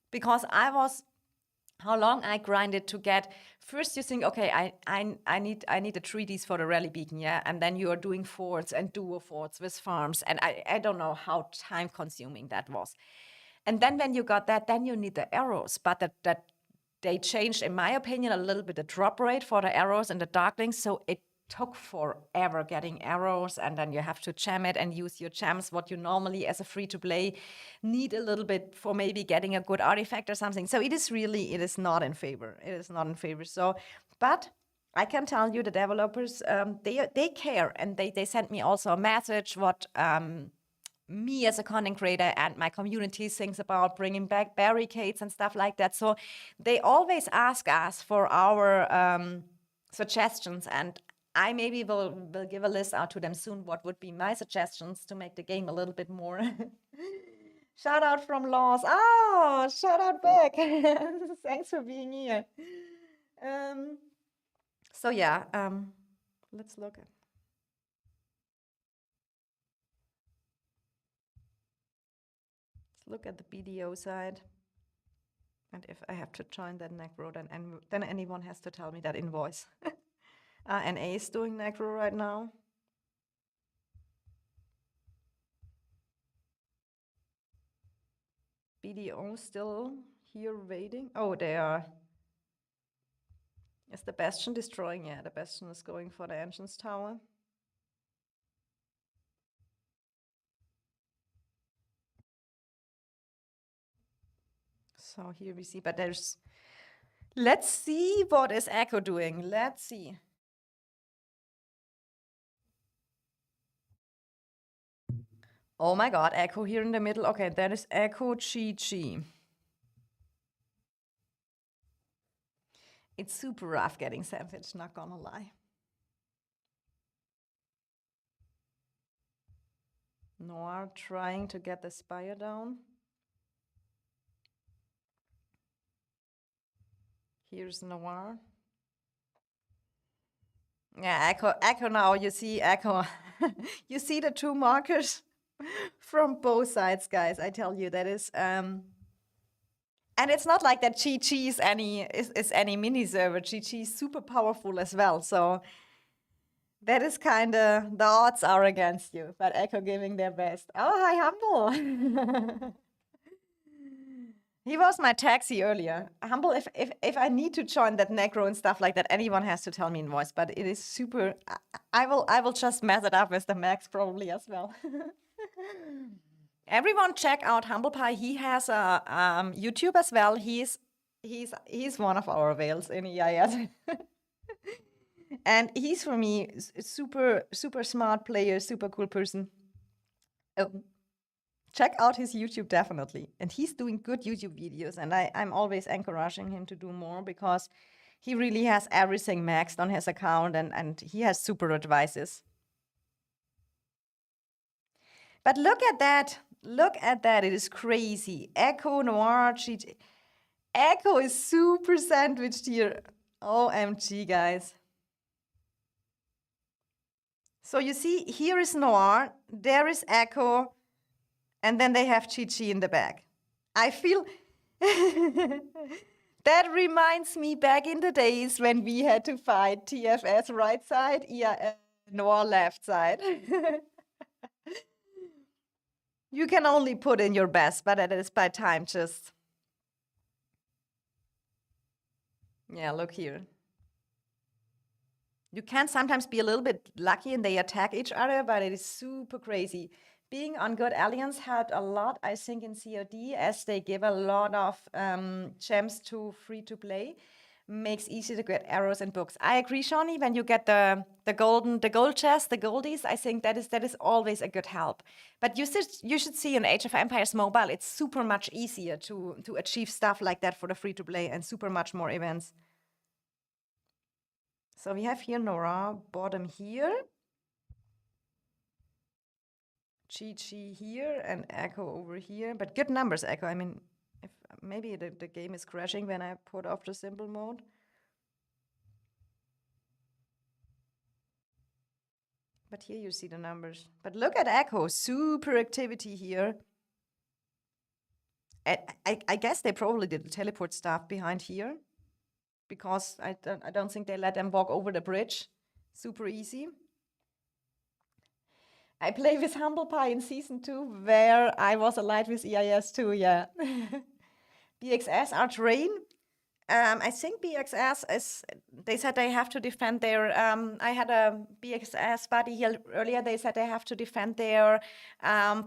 Because how long I grinded to get, first you think, okay, I need the 3Ds for the rally beacon, yeah? And then you are doing forts and duo forts with farms. And I don't know how time consuming that was. And then when you got that, then you need the arrows. But that they changed, in my opinion, a little bit the drop rate for the arrows and the darklings. So it took forever getting arrows, and then you have to gem it and use your gems, what you normally as a free-to-play need a little bit for maybe getting a good artifact or something. So it is not in favor. It is not in favor. So, but I can tell you the developers, they care, and they sent me also a message what me as a content creator and my community thinks about bringing back barricades and stuff like that. So they always ask us for our suggestions, and I maybe will give a list out to them soon. What would be my suggestions to make the game a little bit more? Shout out from Laws. Oh, shout out back. Thanks for being here. So yeah, let's look at the BDO side. And if I have to join that necro, then anyone has to tell me that in voice. And Eis is doing necro right now. BDO still here waiting. Oh, they are. Is the Bastion destroying? Yeah, the Bastion is going for the Engine's Tower. So here we see, but there's... Let's see what is Echo doing. Let's see. Oh my god, Echo here in the middle. Okay, that is Echo GG. It's super rough getting Savage, not gonna lie. Noir trying to get the Spire down. Here's Noir. Yeah, Echo now, you see Echo. You see the two markers from both sides, guys. I tell you, that is... And it's not like that GG is any mini server. GG is super powerful as well. So that is kind of, the odds are against you. But Echo giving their best. Oh, hi, Humble. He was my taxi earlier. Humble, if I need to join that necro and stuff like that, anyone has to tell me in voice. But it is super. I will just mess it up with the Max probably as well. Everyone check out Humble Pie. He has a YouTube as well. He's one of our whales in EIS. And he's, for me, super smart player, super cool person. Check out his YouTube, definitely. And he's doing good YouTube videos, and I'm always encouraging him to do more because he really has everything maxed on his account, and he has super advices. But look at that. Look at that. It is crazy. Echo, Noir, GG. Echo is super sandwiched here. OMG, guys. So you see, here is Noir, there is Echo, and then they have GG in the back. I feel That reminds me back in the days when we had to fight TFS right side, Noir left side. You can only put in your best, but it is by time just. Yeah, look here. You can sometimes be a little bit lucky and they attack each other, but it is super crazy. Being on good alliance helped a lot, I think, in COD, as they give a lot of gems to free to play. Makes easy to get arrows and books. I agree, Shawnee. When you get the gold chest, the goldies, I think that is always a good help. But you should see in Age of Empires mobile, it's super much easier to achieve stuff like that for the free to play and super much more events. So we have here Nora bottom here, Chi here, and Echo over here. But good numbers, Echo. I mean, if maybe the game is crashing when I put off the simple mode. But here you see the numbers. But look at Echo, super activity here. I guess they probably did the teleport stuff behind here, because I don't think they let them walk over the bridge. Super easy. I play with Humble Pie in Season 2, where I was allied with EIS too, yeah. BXS are terrain. I think BXS is, they said they have to defend their, I had a BXS buddy here earlier, they said they have to defend their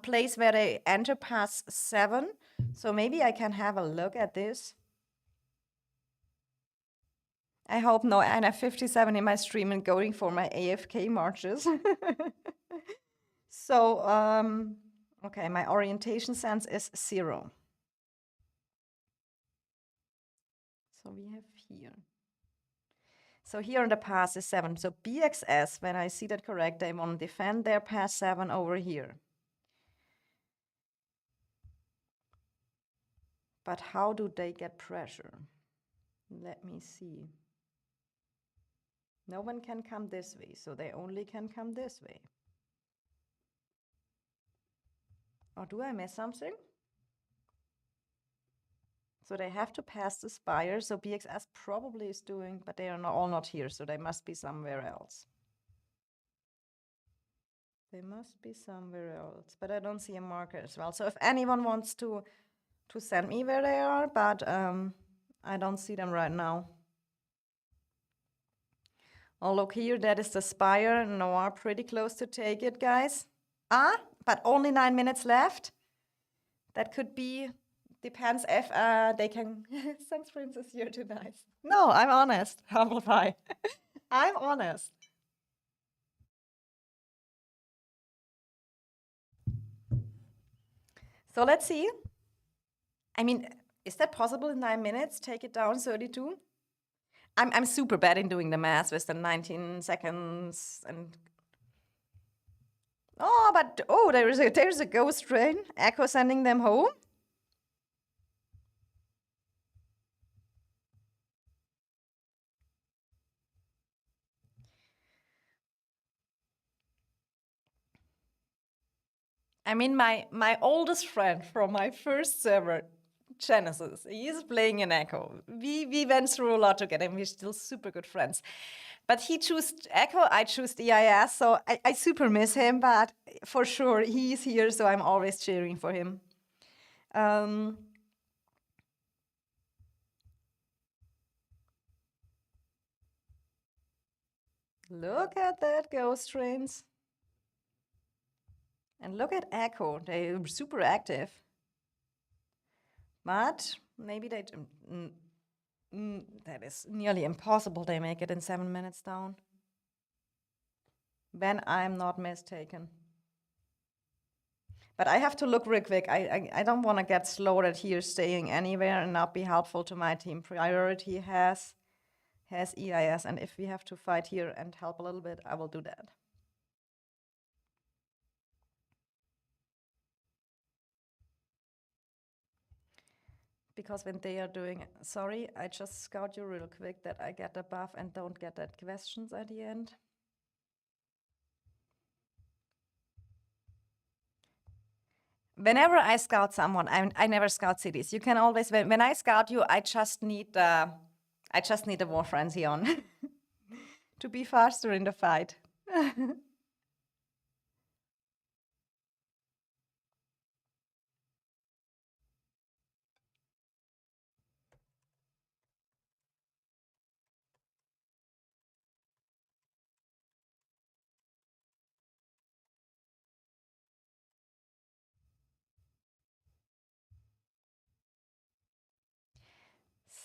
place where they enter past 7. So maybe I can have a look at this. I hope no NF57 in my stream and going for my AFK marches. So, okay, my orientation sense is 0. So we have here. So here in the pass is 7. So BXS, when I see that correct, they want to defend their pass 7 over here. But how do they get pressure? Let me see. No one can come this way, so they only can come this way. Or do I miss something? So they have to pass the spire, so BXS probably is doing, but they are all not here, so they must be somewhere else. They must be somewhere else, but I don't see a marker as well. So if anyone wants to send me where they are, but I don't see them right now. Oh, look here, that is the spire. Noir pretty close to take it, guys. But only 9 minutes left. That could be, depends if they can. Thanks, Princess, you're too nice. No, I'm honest. Humble pie. I'm honest. So let's see. I mean, is that possible in 9 minutes? Take it down 32? I'm super bad in doing the math with the 19 seconds and. Oh, but there's a ghost train. Echo sending them home. I mean, my oldest friend from my first server, Genesis, he's playing in Echo. We went through a lot together, and we're still super good friends. But he chose Echo, I chose EIS, so I super miss him, but for sure he's here, so I'm always cheering for him. Look at that, Ghost Trains. And look at Echo, they're super active. But maybe they, that is nearly impossible they make it in 7 minutes down. When I'm not mistaken. But I have to look real quick. I don't want to get slaughtered here staying anywhere and not be helpful to my team. Priority has EIS, and if we have to fight here and help a little bit, I will do that. Because when they are doing, sorry, I just scout you real quick that I get the buff and don't get that questions at the end. whenever I scout someone, I never scout cities. You can always, when I scout you, I just need the war frenzy on to be faster in the fight.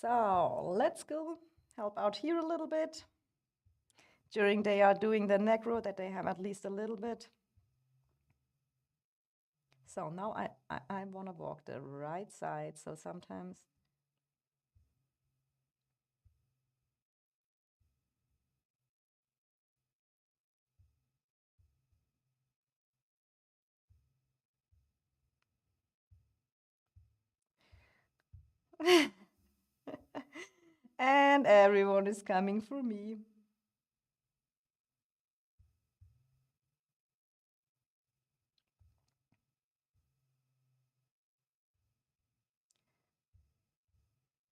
So let's go help out here a little bit. During they are doing the necro, that they have at least a little bit. So now I want to walk the right side. So sometimes. And everyone is coming for me.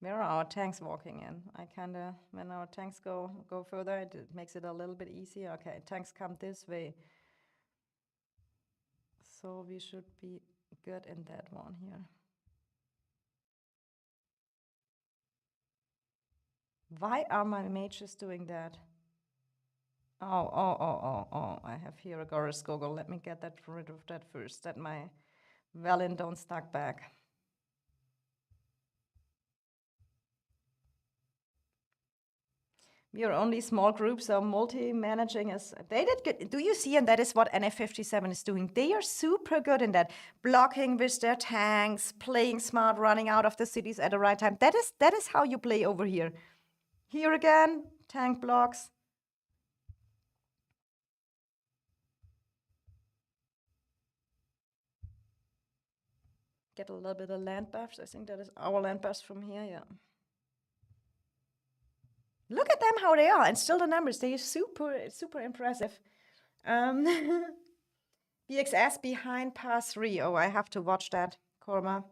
Where are our tanks walking in? I kind of, when our tanks go further, it makes it a little bit easier. Okay, tanks come this way. So we should be good in that one here. Why are my mages doing that? Oh, I have here a Goris Gogol. Let me get rid of that first, that my Velen don't stack back. We are only small groups, so multi-managing is, they did good. Do you see, and that is what NF57 is doing. They are super good in that, blocking with their tanks, playing smart, running out of the cities at the right time. That is how you play over here. Here again, tank blocks. Get a little bit of land buffs. I think that is our land buffs from here, yeah. Look at them, how they are, and still the numbers, they are super impressive. BXS behind pass 3. Oh, I have to watch that, Korma.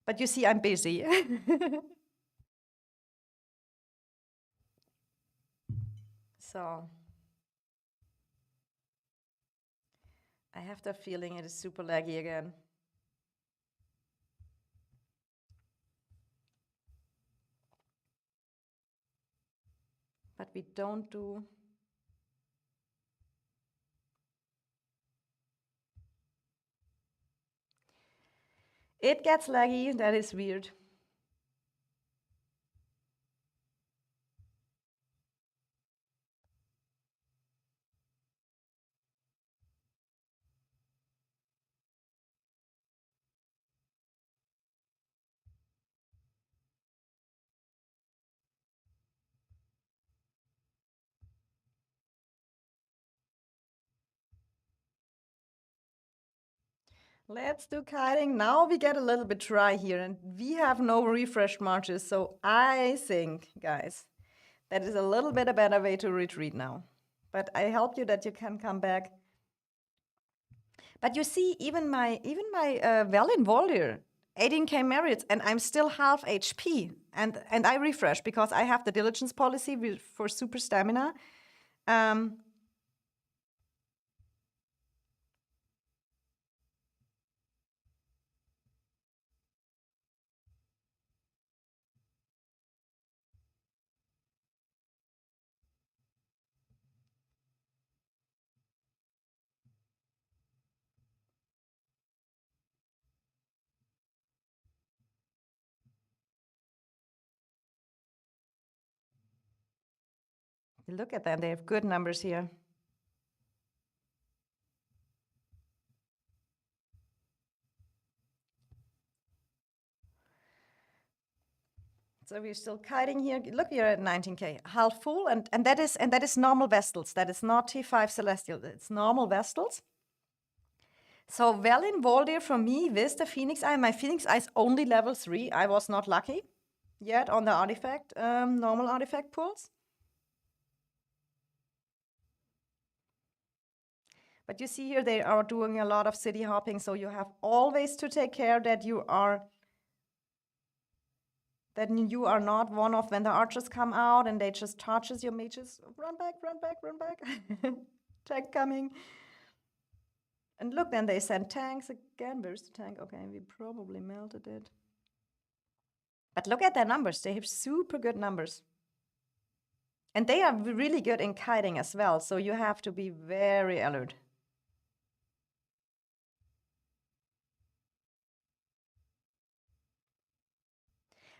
But you see, I'm busy. So I have the feeling it is super laggy again. But we don't do. It gets laggy, that is weird. Let's do kiting. Now we get a little bit dry here, and we have no refresh marches. So I think, guys, that is a little bit a better way to retreat now. But I help you that you can come back. But you see, even my Velen Voldir, 18k merits, and I'm still half HP. And I refresh because I have the diligence policy for super stamina. Look at them, they have good numbers here. So we're still kiting here. Look, we are at 19k, half full, and that is normal Vestals. That is not T5 Celestial. It's normal Vestals. So Velen Voldir for me with the Phoenix Eye. My Phoenix Eye is only level 3. I was not lucky yet on the artifact, normal artifact pools. But you see here, they are doing a lot of city hopping, so you have always to take care that you are not one of when the archers come out and they just touches your mages. Run back, run back, run back. Tank coming. And look, then they send tanks again. Where's the tank? Okay, we probably melted it. But look at their numbers. They have super good numbers. And they are really good in kiting as well, so you have to be very alert.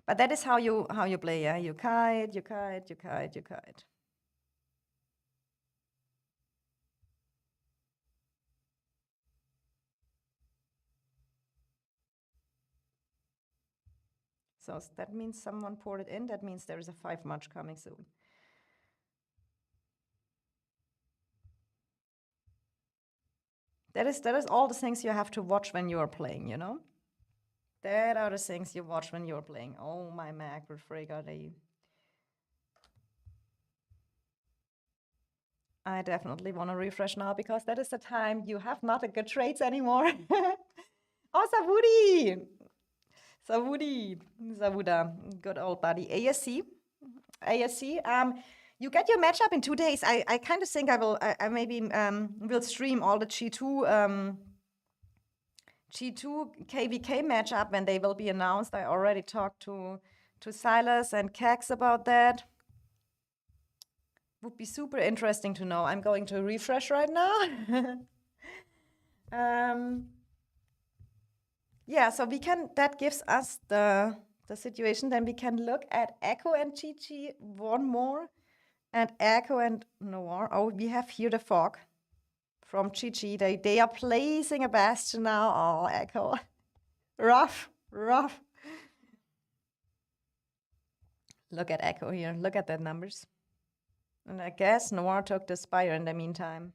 But that is how you play, yeah? You kite, you kite, you kite, you kite. So that means someone poured it in. That means there is a 5 much coming soon. That is all the things you have to watch when you are playing, you know? That are the things you watch when you're playing. Oh my macro frig, I definitely want to refresh now because that is the time you have not a good trades anymore. Oh, Savudi! Savuda, good old buddy. ASC. You get your matchup in 2 days. I kind of think I maybe will stream all the G2 KVK matchup when they will be announced. I already talked to Silas and Cax about that. Would be super interesting to know. I'm going to refresh right now. Yeah, so we can, that gives us the situation. Then we can look at Echo and Chi one more, and Echo and Noir. Oh, we have here the fog from Chi. They are placing a bastion now. Oh, Echo. Rough. Look at Echo here. Look at the numbers. And I guess Noir took the Spire in the meantime.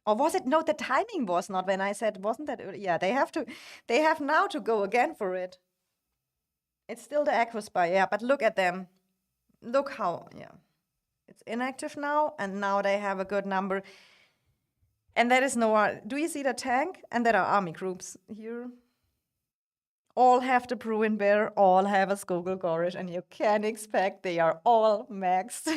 Or was it? No, the timing was not when I said, wasn't that early? Yeah, they have now to go again for it. It's still the Echo Spire, yeah, but look at them. Look how, yeah. It's inactive now, and now they have a good number. And that is Noir. Do you see the tank? And there are army groups here. All have the Bruin Bear, all have a Skogul Gorish, and you can expect they are all maxed.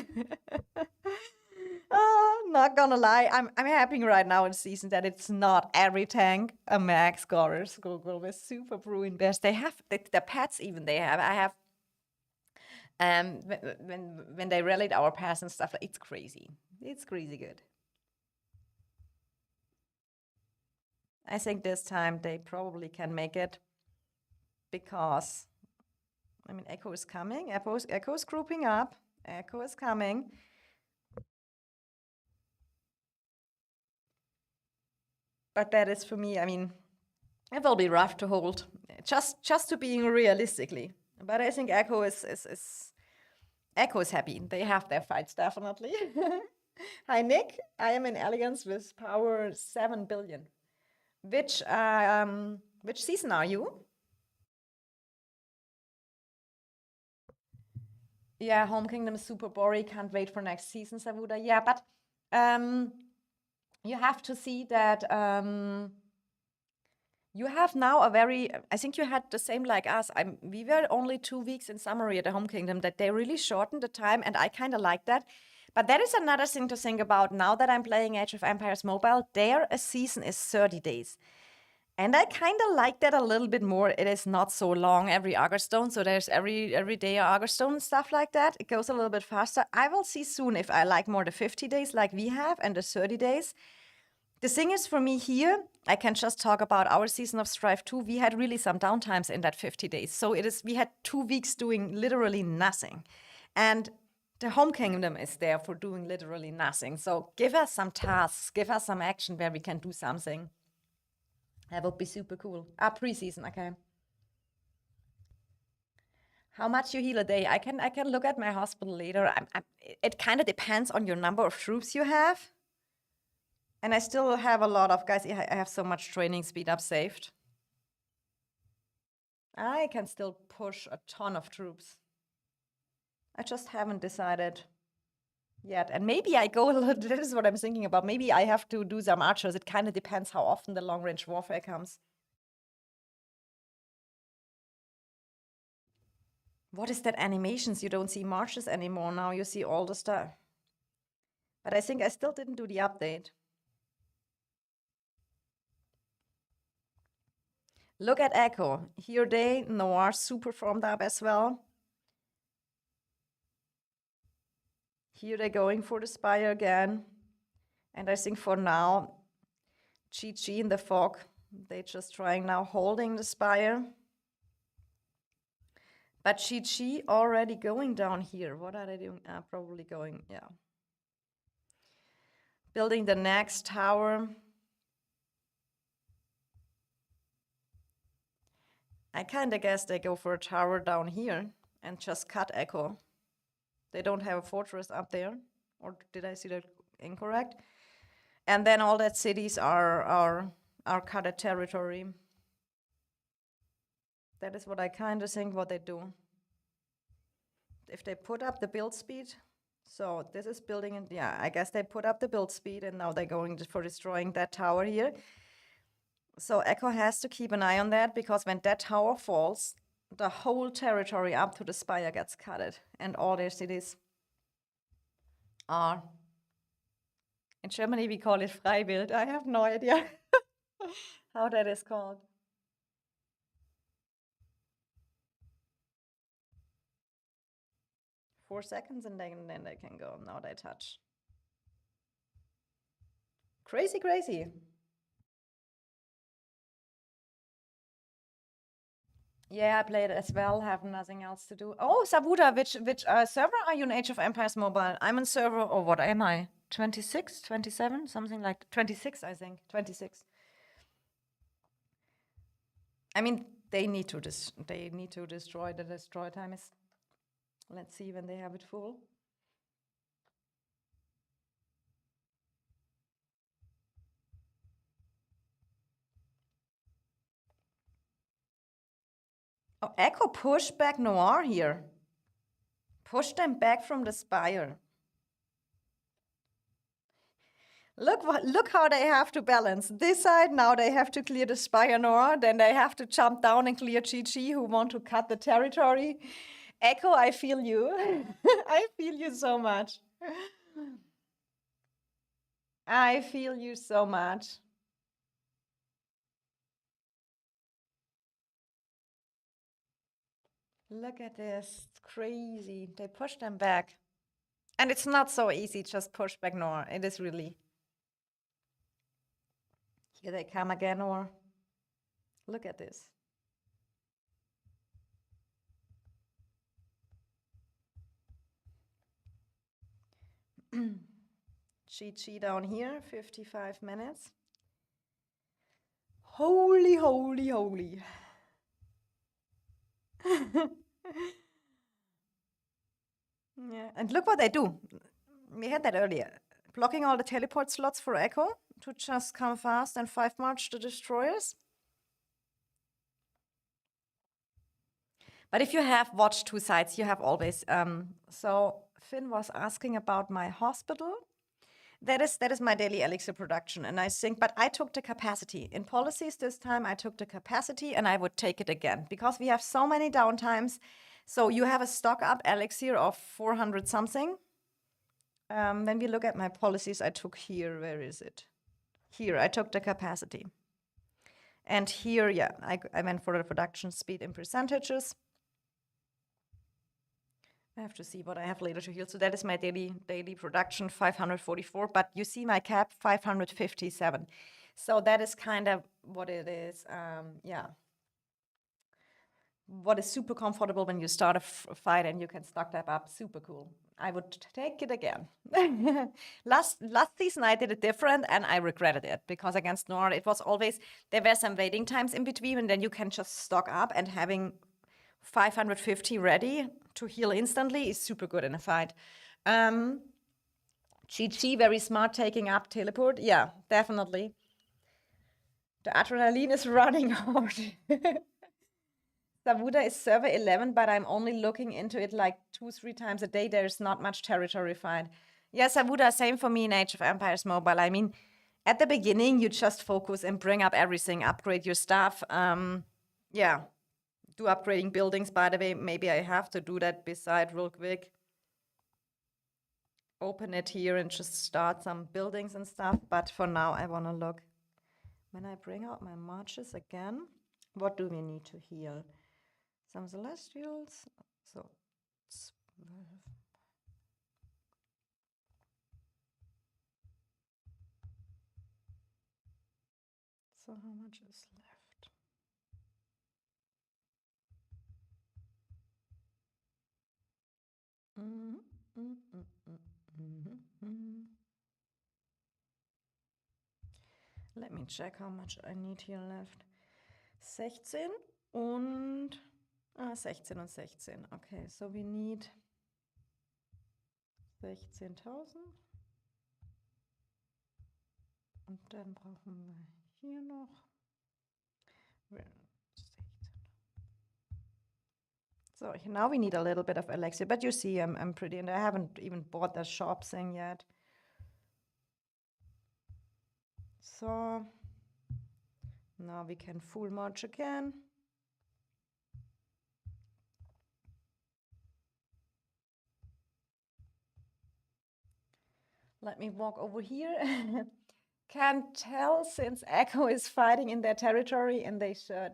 Not gonna lie, I'm happy right now in season that it's not every tank a max Gorish Skogul with super Bruin Bears. They have the pets even they have. I have when they rallied our pets and stuff, it's crazy. It's crazy good. I think this time they probably can make it because, I mean, Echo is coming. Echo is grouping up. Echo is coming. But that is for me, I mean, it will be rough to hold, just to being realistically. But I think Echo is Echo is happy. They have their fights, definitely. Hi, Nick. I am in Elegance with power 7 billion. Which season are you? Yeah, Home Kingdom is super boring. Can't wait for next season, Savuda. Yeah, but you have to see that you have now a very, I think you had the same like us. We were only 2 weeks in summary at the Home Kingdom, that they really shortened the time, and I kind of like that. But that is another thing to think about now that I'm playing Age of Empires Mobile. There, a season is 30 days. And I kind of like that a little bit more. It is not so long every Augerstone, so there's every day a Augerstone and stuff like that. It goes a little bit faster. I will see soon if I like more the 50 days like we have and the 30 days. The thing is, for me here, I can just talk about our season of Strive 2. We had really some downtimes in that 50 days. So we had 2 weeks doing literally nothing. And the Home Kingdom is there for doing literally nothing. So give us some tasks, give us some action where we can do something. That would be super cool. Pre-season, okay. How much you heal a day? I can look at my hospital later. It kind of depends on your number of troops you have. And I still have a lot of, guys, I have so much training speed up saved. I can still push a ton of troops. I just haven't decided yet. And maybe I go a little, this is what I'm thinking about. Maybe I have to do some archers. It kind of depends how often the long-range warfare comes. What is that animations? You don't see marches anymore. Now you see all the stuff. But I think I still didn't do the update. Look at Echo. Here they, Noir super formed up as well. Here they're going for the Spire again. And I think for now, GG in the fog. They're just trying now holding the Spire. But GG already going down here. What are they doing? Probably going, yeah. Building the next tower. I kind of guess they go for a tower down here and just cut Echo. They don't have a fortress up there. Or did I see that incorrect? And then all that cities are cutted territory. That is what I kind of think what they do. If they put up the build speed, so this is building, and yeah, I guess they put up the build speed and now they're going for destroying that tower here. So Echo has to keep an eye on that, because when that tower falls, the whole territory up to the Spire gets cutted, and all their cities are. In Germany, we call it Freiwild. I have no idea how that is called. Four seconds and then they can go. Now they touch. Crazy, crazy. Yeah, I played as well, have nothing else to do. Oh, Sabuda, which server are you in Age of Empires Mobile? I'm in server, or what am I? 26, 27, something like 26, I think. 26. I mean, they need to destroy. The destroy time is, let's see when they have it full. Oh, Echo pushed back Noir here. Push them back from the Spire. Look how they have to balance. This side, now they have to clear the Spire Noir, then they have to jump down and clear GG, who want to cut the territory. Echo, I feel you. I feel you so much. I feel you so much. Look at this, it's crazy. They push them back. And it's not so easy, just push back Noir. It is really. Here they come again, or look at this. GG down here, 55 minutes. Holy, holy, holy. Yeah, and look what they do. We had that earlier. Blocking all the teleport slots for Echo to just come fast and 5 march the destroyers. But if you have watched two sides, you have always. So Finn was asking about my hospital. That is my daily elixir production, and I think, but I took the capacity. In policies this time, I took the capacity, and I would take it again, because we have so many downtimes. So you have a stock up elixir of 400 something. When we look at my policies, I took here, where is it? Here, I took the capacity. And here, yeah, I went for the production speed in percentages. I have to see what I have later to heal. So that is my daily production, 544. But you see my cap, 557. So that is kind of what it is. Yeah. What is super comfortable when you start a fight and you can stock that up. Super cool. I would take it again. Last season I did it different and I regretted it, because against Nord it was always, there were some waiting times in between, and then you can just stock up, and having 550 ready to heal instantly is super good in a fight. GG, very smart, taking up teleport. Yeah, definitely. The adrenaline is running out. Savuda is server 11, but I'm only looking into it like 2-3 times a day. There's not much territory fight. Yes, Avuda, same for me in Age of Empires Mobile. I mean, at the beginning, you just focus and bring up everything, upgrade your stuff. Yeah, do upgrading buildings. By the way, maybe I have to do that beside real quick. Open it here and just start some buildings and stuff. But for now, I want to look. When I bring out my marches again, what do we need to heal? Some celestials. So, 12. So how much is left? Mm, mm, mm, mm, mm. Let me check how much I need here left. 16 und 16 und 16. Okay, so we need 16.000. Und dann brauchen wir hier noch 16. So now we need a little bit of elixir, but you see I'm pretty, and I haven't even bought the shop thing yet. So now we can full march again. Let me walk over here. Can't tell since Echo is fighting in their territory, and they should.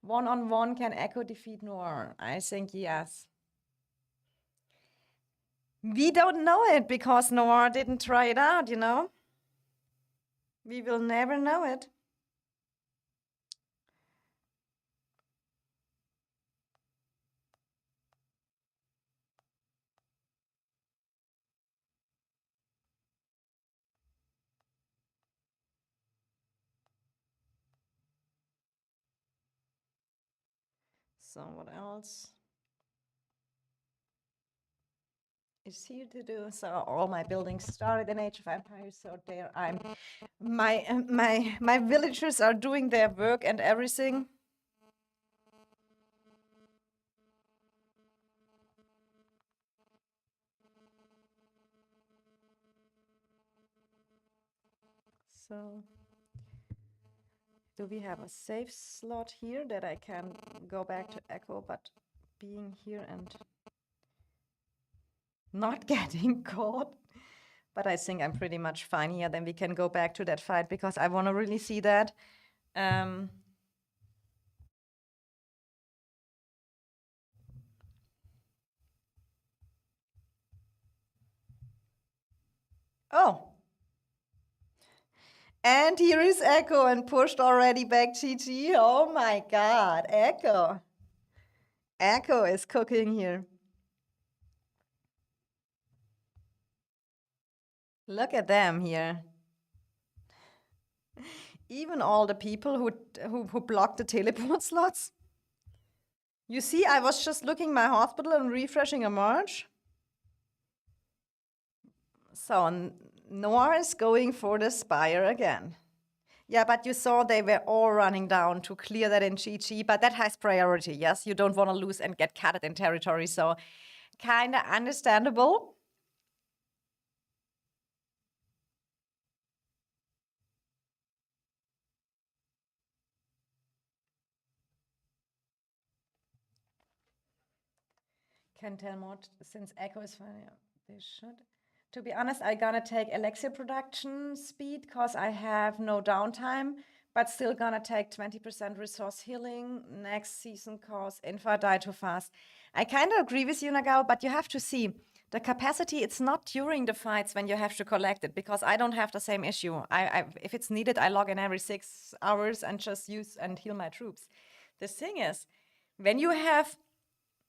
One-on-one, can Echo defeat Noir? I think yes. We don't know it because Noir didn't try it out, you know? We will never know it. So what else is here to do? So all my buildings started in Age of Empires, so there my villagers are doing their work and everything. So do we have a safe slot here that I can go back to Echo, but being here and not getting caught? But I think I'm pretty much fine here. Then we can go back to that fight because I want to really see that. Oh. And here is Echo and pushed already back GG. Oh my God, Echo. Echo is cooking here. Look at them here. Even all the people who blocked the teleport slots. You see, I was just looking my hospital and refreshing a march. So Noir is going for the Spire again. Yeah, but you saw they were all running down to clear that in GG, but that has priority, yes? You don't want to lose and get cutted in territory, so kind of understandable. Can tell more since Echo is funny. They should. To be honest, I'm gonna take elixir production speed because I have no downtime, but still gonna take 20% resource healing next season cause Infa die too fast. I kind of agree with you, Nagao, but you have to see the capacity. It's not during the fights when you have to collect it because I don't have the same issue. If it's needed, I log in every 6 hours and just use and heal my troops. The thing is, when you have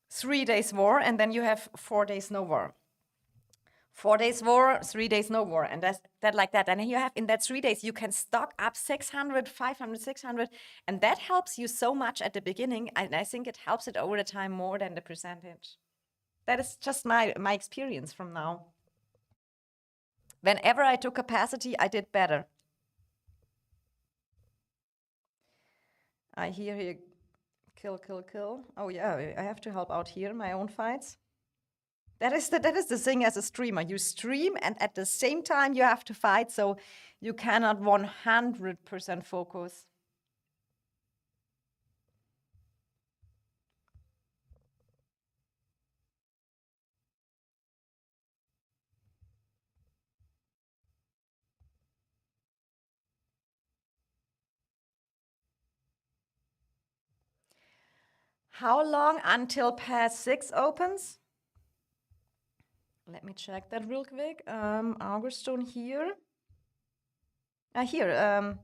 3 days war and then you have 4 days no war. 4 days war, 3 days no war, and that like that. And you have in that 3 days, you can stock up 600, 500, 600, and that helps you so much at the beginning. And I think it helps it over the time more than the percentage. That is just my experience from now. Whenever I took capacity, I did better. I hear here, kill, kill, kill. Oh yeah, I have to help out here, my own fights. That is the thing as a streamer. You stream and at the same time you have to fight, so you cannot 100% focus. How long until pass 6 opens? Let me check that real quick. Augerstone here. Here,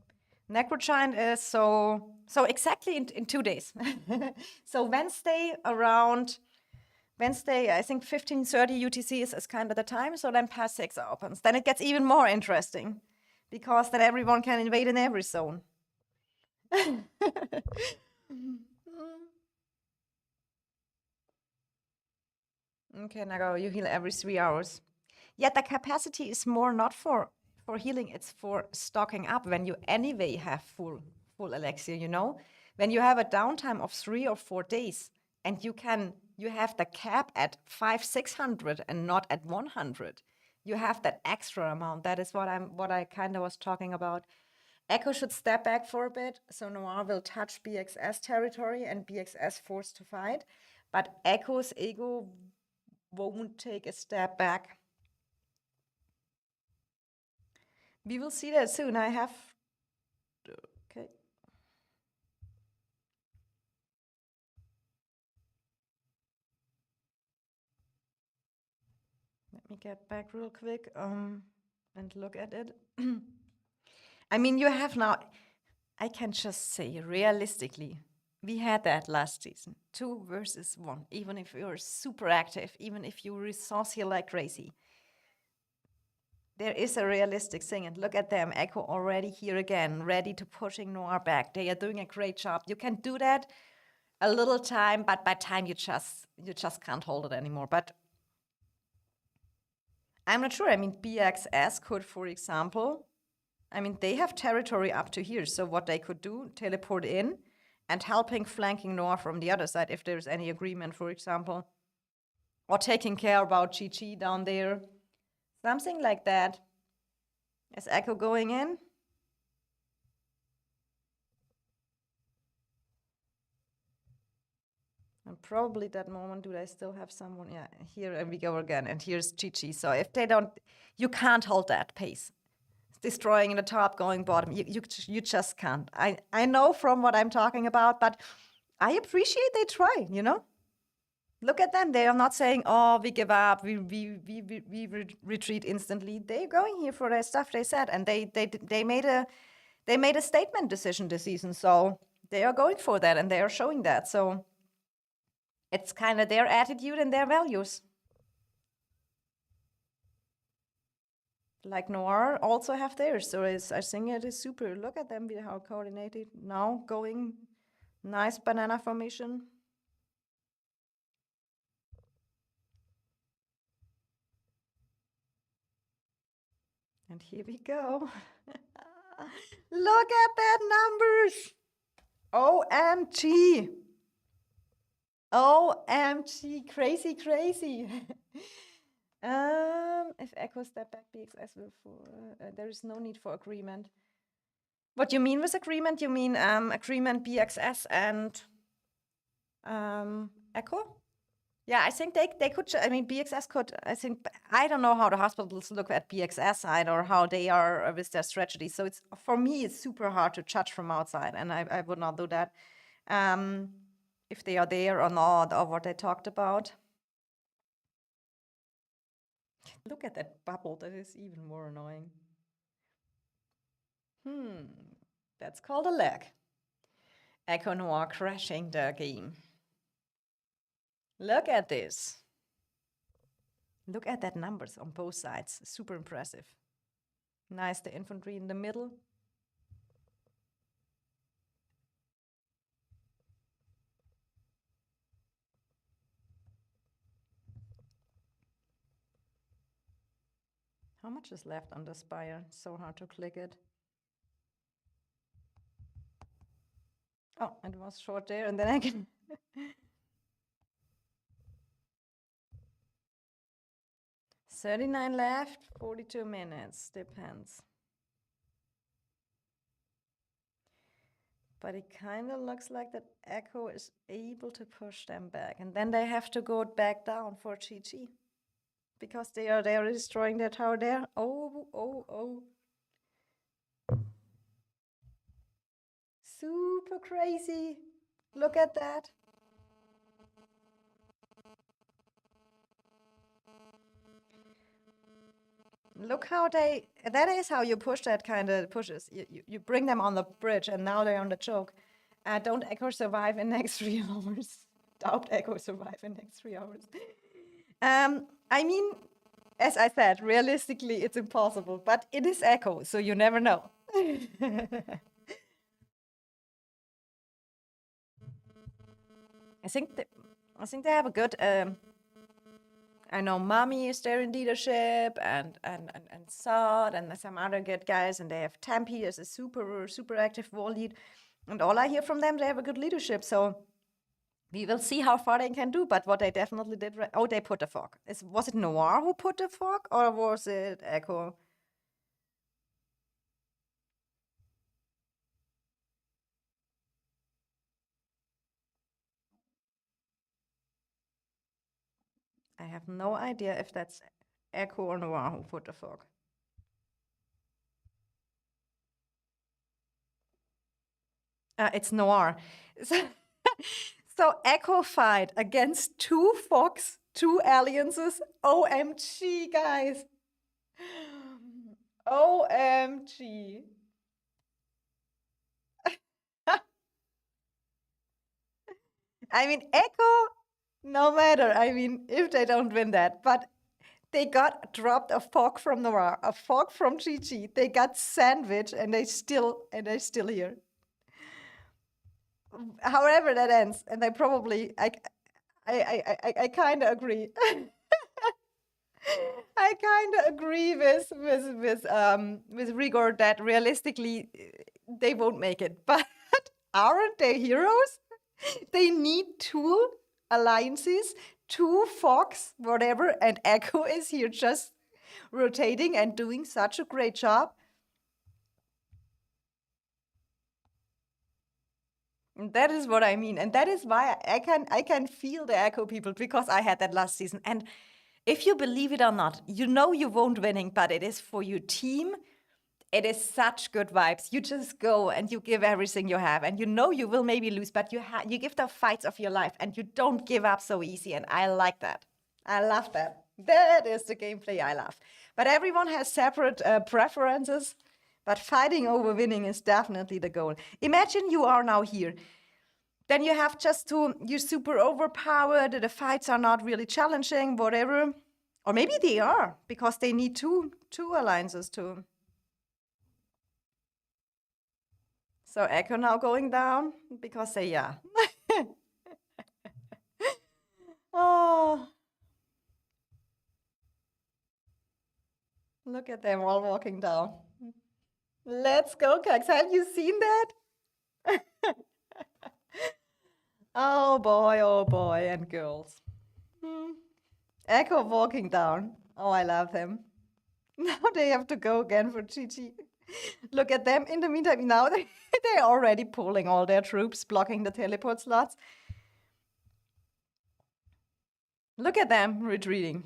Necrogiant is so exactly in 2 days. So Wednesday around Wednesday, I think 15:30 UTC is kind of the time. So then pass 6 opens. Then it gets even more interesting because then everyone can invade in every zone. Okay, Nago, you heal every 3 hours. Yet the capacity is more not for healing, it's for stocking up when you anyway have full elixir, you know? When you have a downtime of 3 or 4 days and you have the cap at 500-600 and not at 100. You have that extra amount. That is what I kind of was talking about. Echo should step back for a bit, so Noir will touch BXS territory and BXS forced to fight, but Echo's ego won't take a step back. We will see that soon. I have... Okay. Let me get back real quick and look at it. I mean, you have now... I can just say, realistically, we had that last season. 2 versus 1. Even if you're super active, even if you resource heal like crazy. There is a realistic thing, and look at them. Echo already here again, ready to pushing Noir back. They are doing a great job. You can do that a little time, but by time you just can't hold it anymore. But I'm not sure. I mean, BXS could, for example, I mean, they have territory up to here. So what they could do, teleport in and helping flanking Noir from the other side if there's any agreement, for example. Or taking care about GG down there. Something like that. Is Echo going in? And probably that moment, do I still have someone? Yeah, here we go again. And here's GG. So if they don't, you can't hold that pace. Destroying in the top, going bottom. You just can't. I know from what I'm talking about, but I appreciate they try, you know? Look at them. They are not saying, oh, we give up, we retreat instantly. They're going here for their stuff, they said. And they made a statement decision this season. So they are going for that and they are showing that. So it's kind of their attitude and their values. Like Noir also have theirs. So I think it is super. Look at them, how coordinated. Now going, nice banana formation. And here we go. Look at that numbers. OMG. OMG. Crazy, crazy. If Echo step back, BXS will there is no need for agreement. What you mean with agreement? You mean agreement BXS and Echo? Yeah, I think they could, I mean, BXS could, I don't know how the hospitals look at BXS side or how they are with their strategy. So it's, for me, it's super hard to judge from outside, and I would not do that. If they are there or not, or what they talked about. Look at that bubble, that is even more annoying. That's called a lag. Echo Noir crashing the game. Look at this. Look at that numbers on both sides. Super impressive. Nice, the infantry in the middle. How much is left on the spire? So hard to click it. Oh, it was short there, and then I can... 39 left, 42 minutes, depends. But it kind of looks like that Echo is able to push them back. And then they have to go back down for Chi-Chi. Because they are destroying their tower there. Oh, oh, oh. Super crazy. Look at that. Look how that is how you push that kind of pushes. You bring them on the bridge and now they're on the choke. Don't Echo survive in next 3 hours? Doubt Echo survive in next 3 hours. I mean, as I said, realistically, it's impossible, but it is Echo, so you never know. I think they have a good. I know Mommy is there in leadership, and Sod, and some other good guys, and they have Tempe as a super active war lead, and all I hear from them, they have a good leadership. So we will see how far they can do. But what they definitely did, oh, they put the fog. Was it Noir who put the fog, or was it Echo? I have no idea if that's Echo or Noir who put the fog. It's Noir. So Echo fight against 2 fogs, 2 alliances. OMG, guys. OMG. I mean, Echo, no matter. I mean, if they don't win that, but they got dropped a fog from Noir, a fog from Chi-Chi. They got sandwiched, and they're still here. However that ends, and I probably I kind of agree. I kind of agree with Rigor that realistically they won't make it. But aren't they heroes? They need 2 alliances, 2 fogs, whatever, and Echo is here just rotating and doing such a great job. That is what I mean, and that is why I can feel the Echo people, because I had that last season. And if you believe it or not, you know you won't winning, but it is for your team. It is such good vibes. You just go and you give everything you have, and you know you will maybe lose, but you give the fights of your life, and you don't give up so easy. And I like that. I love that. That is the gameplay I love. But everyone has separate preferences. But fighting over winning is definitely the goal. Imagine you are now here. Then you have just to, you're super overpowered, the fights are not really challenging, whatever. Or maybe they are, because they need two alliances too. So Echo now going down, because they, yeah. Oh. Look at them all walking down. Let's go, Cax. Have you seen that? Oh boy, and girls. Echo walking down. Oh, I love him. Now they have to go again for Chi-Chi. Look at them. In the meantime, now they're already pulling all their troops, blocking the teleport slots. Look at them retreating.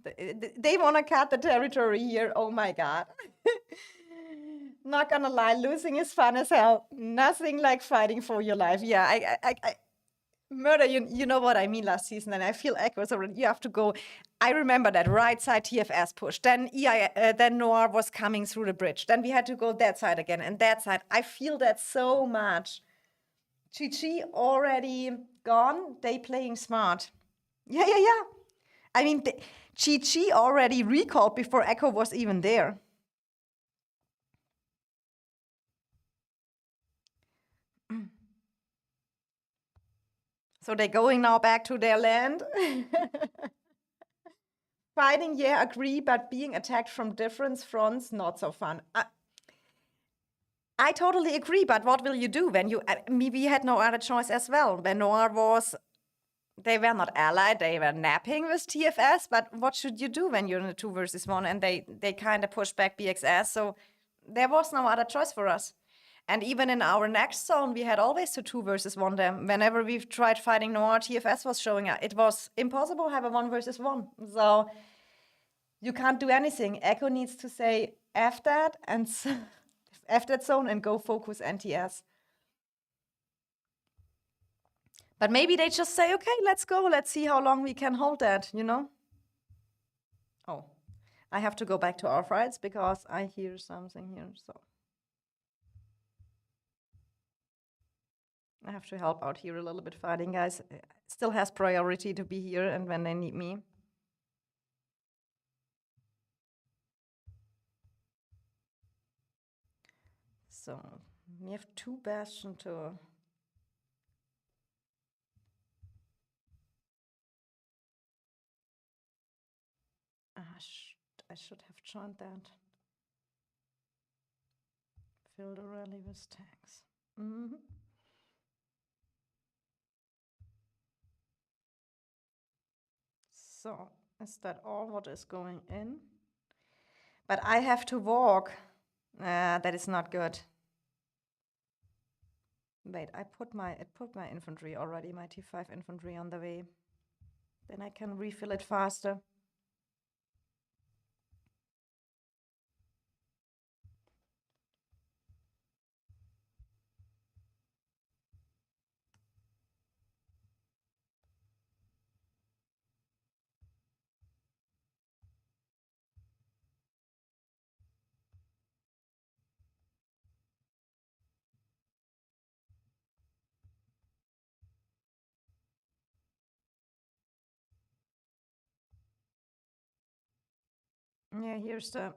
They want to cut the territory here. Oh my god. Not gonna lie, losing is fun as hell. Nothing like fighting for your life. Yeah, I Murder, you know what I mean last season, and I feel Echoes already. You have to go. I remember that right side TFS push. Then then Noir was coming through the bridge. Then we had to go that side again, and that side. I feel that so much. Chi-Chi already gone. They playing smart. Yeah. I mean, Chi-Chi already recalled before Echo was even there. So they're going now back to their land. Fighting, yeah, agree, but being attacked from different fronts, not so fun. I totally agree, but what will you do when you... we had no other choice as well. When Noir was they were not allied, they were napping with TFS, but what should you do when you're in a 2 versus 1 and they kind of push back BXS? So there was no other choice for us. And even in our next zone, we had always to 2 versus 1 them. Whenever we've tried fighting Noir, TFS was showing up. It was impossible to have a 1 versus 1. So you can't do anything. Echo needs to say F that and F that zone and go focus NTS. But maybe they just say, okay, let's go. Let's see how long we can hold that, you know? Oh, I have to go back to our fights because I hear something here, so. I have to help out here a little bit fighting, guys. Still has priority to be here and when they need me. So, we have 2 bastion to... I should have joined that. Fill the rally with tanks. So, is that all what is going in? But I have to walk. That is not good. Wait, it put my infantry already, my T5 infantry on the way. Then I can refill it faster. Yeah, here's the...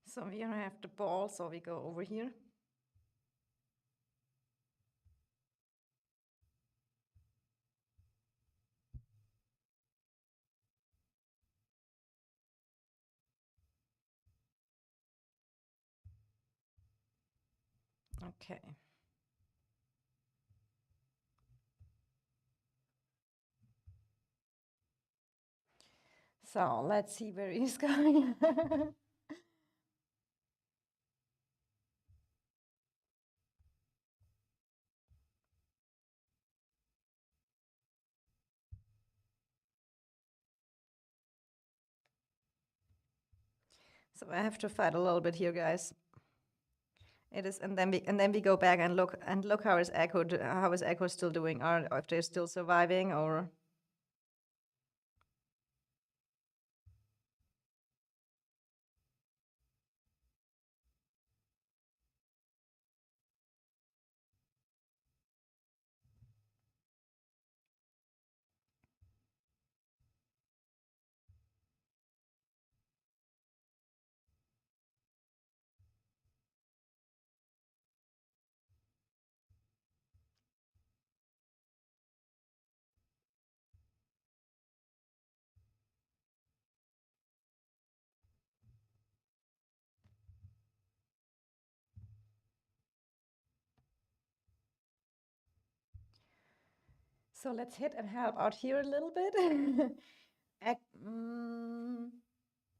So we have the ball, so we go over here. Okay. So let's see where he's going. So I have to fight a little bit here, guys. It is, and then we go back and look how is Echo still doing, or if they're still surviving, or... So let's hit and help out here a little bit.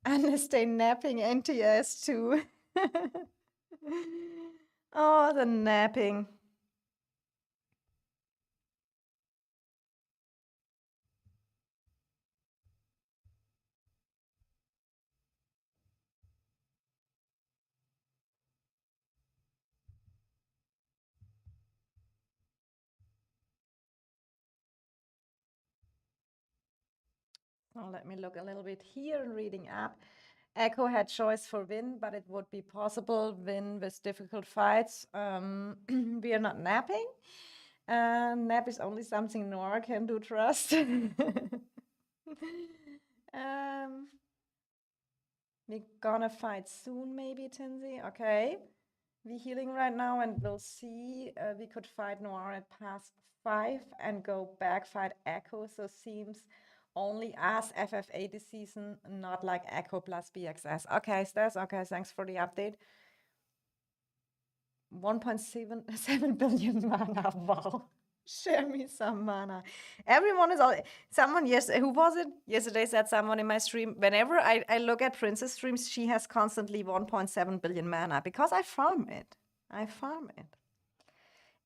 And stay napping NTS too. Oh, the napping. So let me look a little bit here and reading up. Echo had choice for win, but it would be possible win with difficult fights. We are not napping. Nap is only something Nora can do, trust. We're gonna fight soon, maybe, Tinsy. Okay. We're healing right now, and we'll see. We could fight Noir at pass 5 and go back, fight Echo. So seems only as FFA this season, not like Echo plus BXS. Okay, Stas. Okay, thanks for the update. 1.7 billion mana. Wow. Share me some mana. Everyone is all. Someone, yes, who was it? Yesterday said someone in my stream, whenever I look at Princess streams, she has constantly 1.7 billion mana because I farm it. I farm it.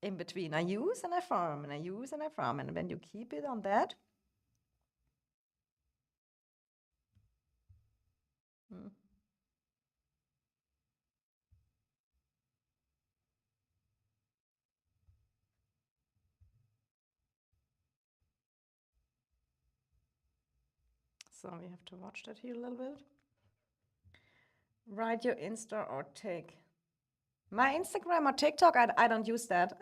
In between, I use and I farm, and I use and I farm. And when you keep it on that. Hmm. So we have to watch that here a little bit. Write your Insta or Tik. My Instagram or TikTok, I don't use that.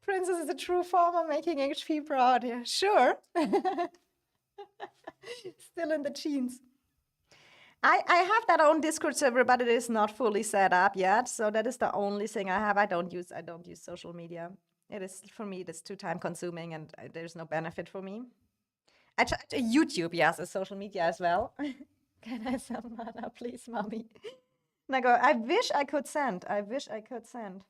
Princess is a true farmer making HP proud. Yeah, sure. Still in the genes. I have that own Discord server, but it is not fully set up yet. So that is the only thing I have. I don't use social media. It is, for me, it is too time consuming, and there's no benefit for me. I try to YouTube, yes, as social media as well. Can I have some mana, please, mommy? And I go, I wish I could send. I wish I could send.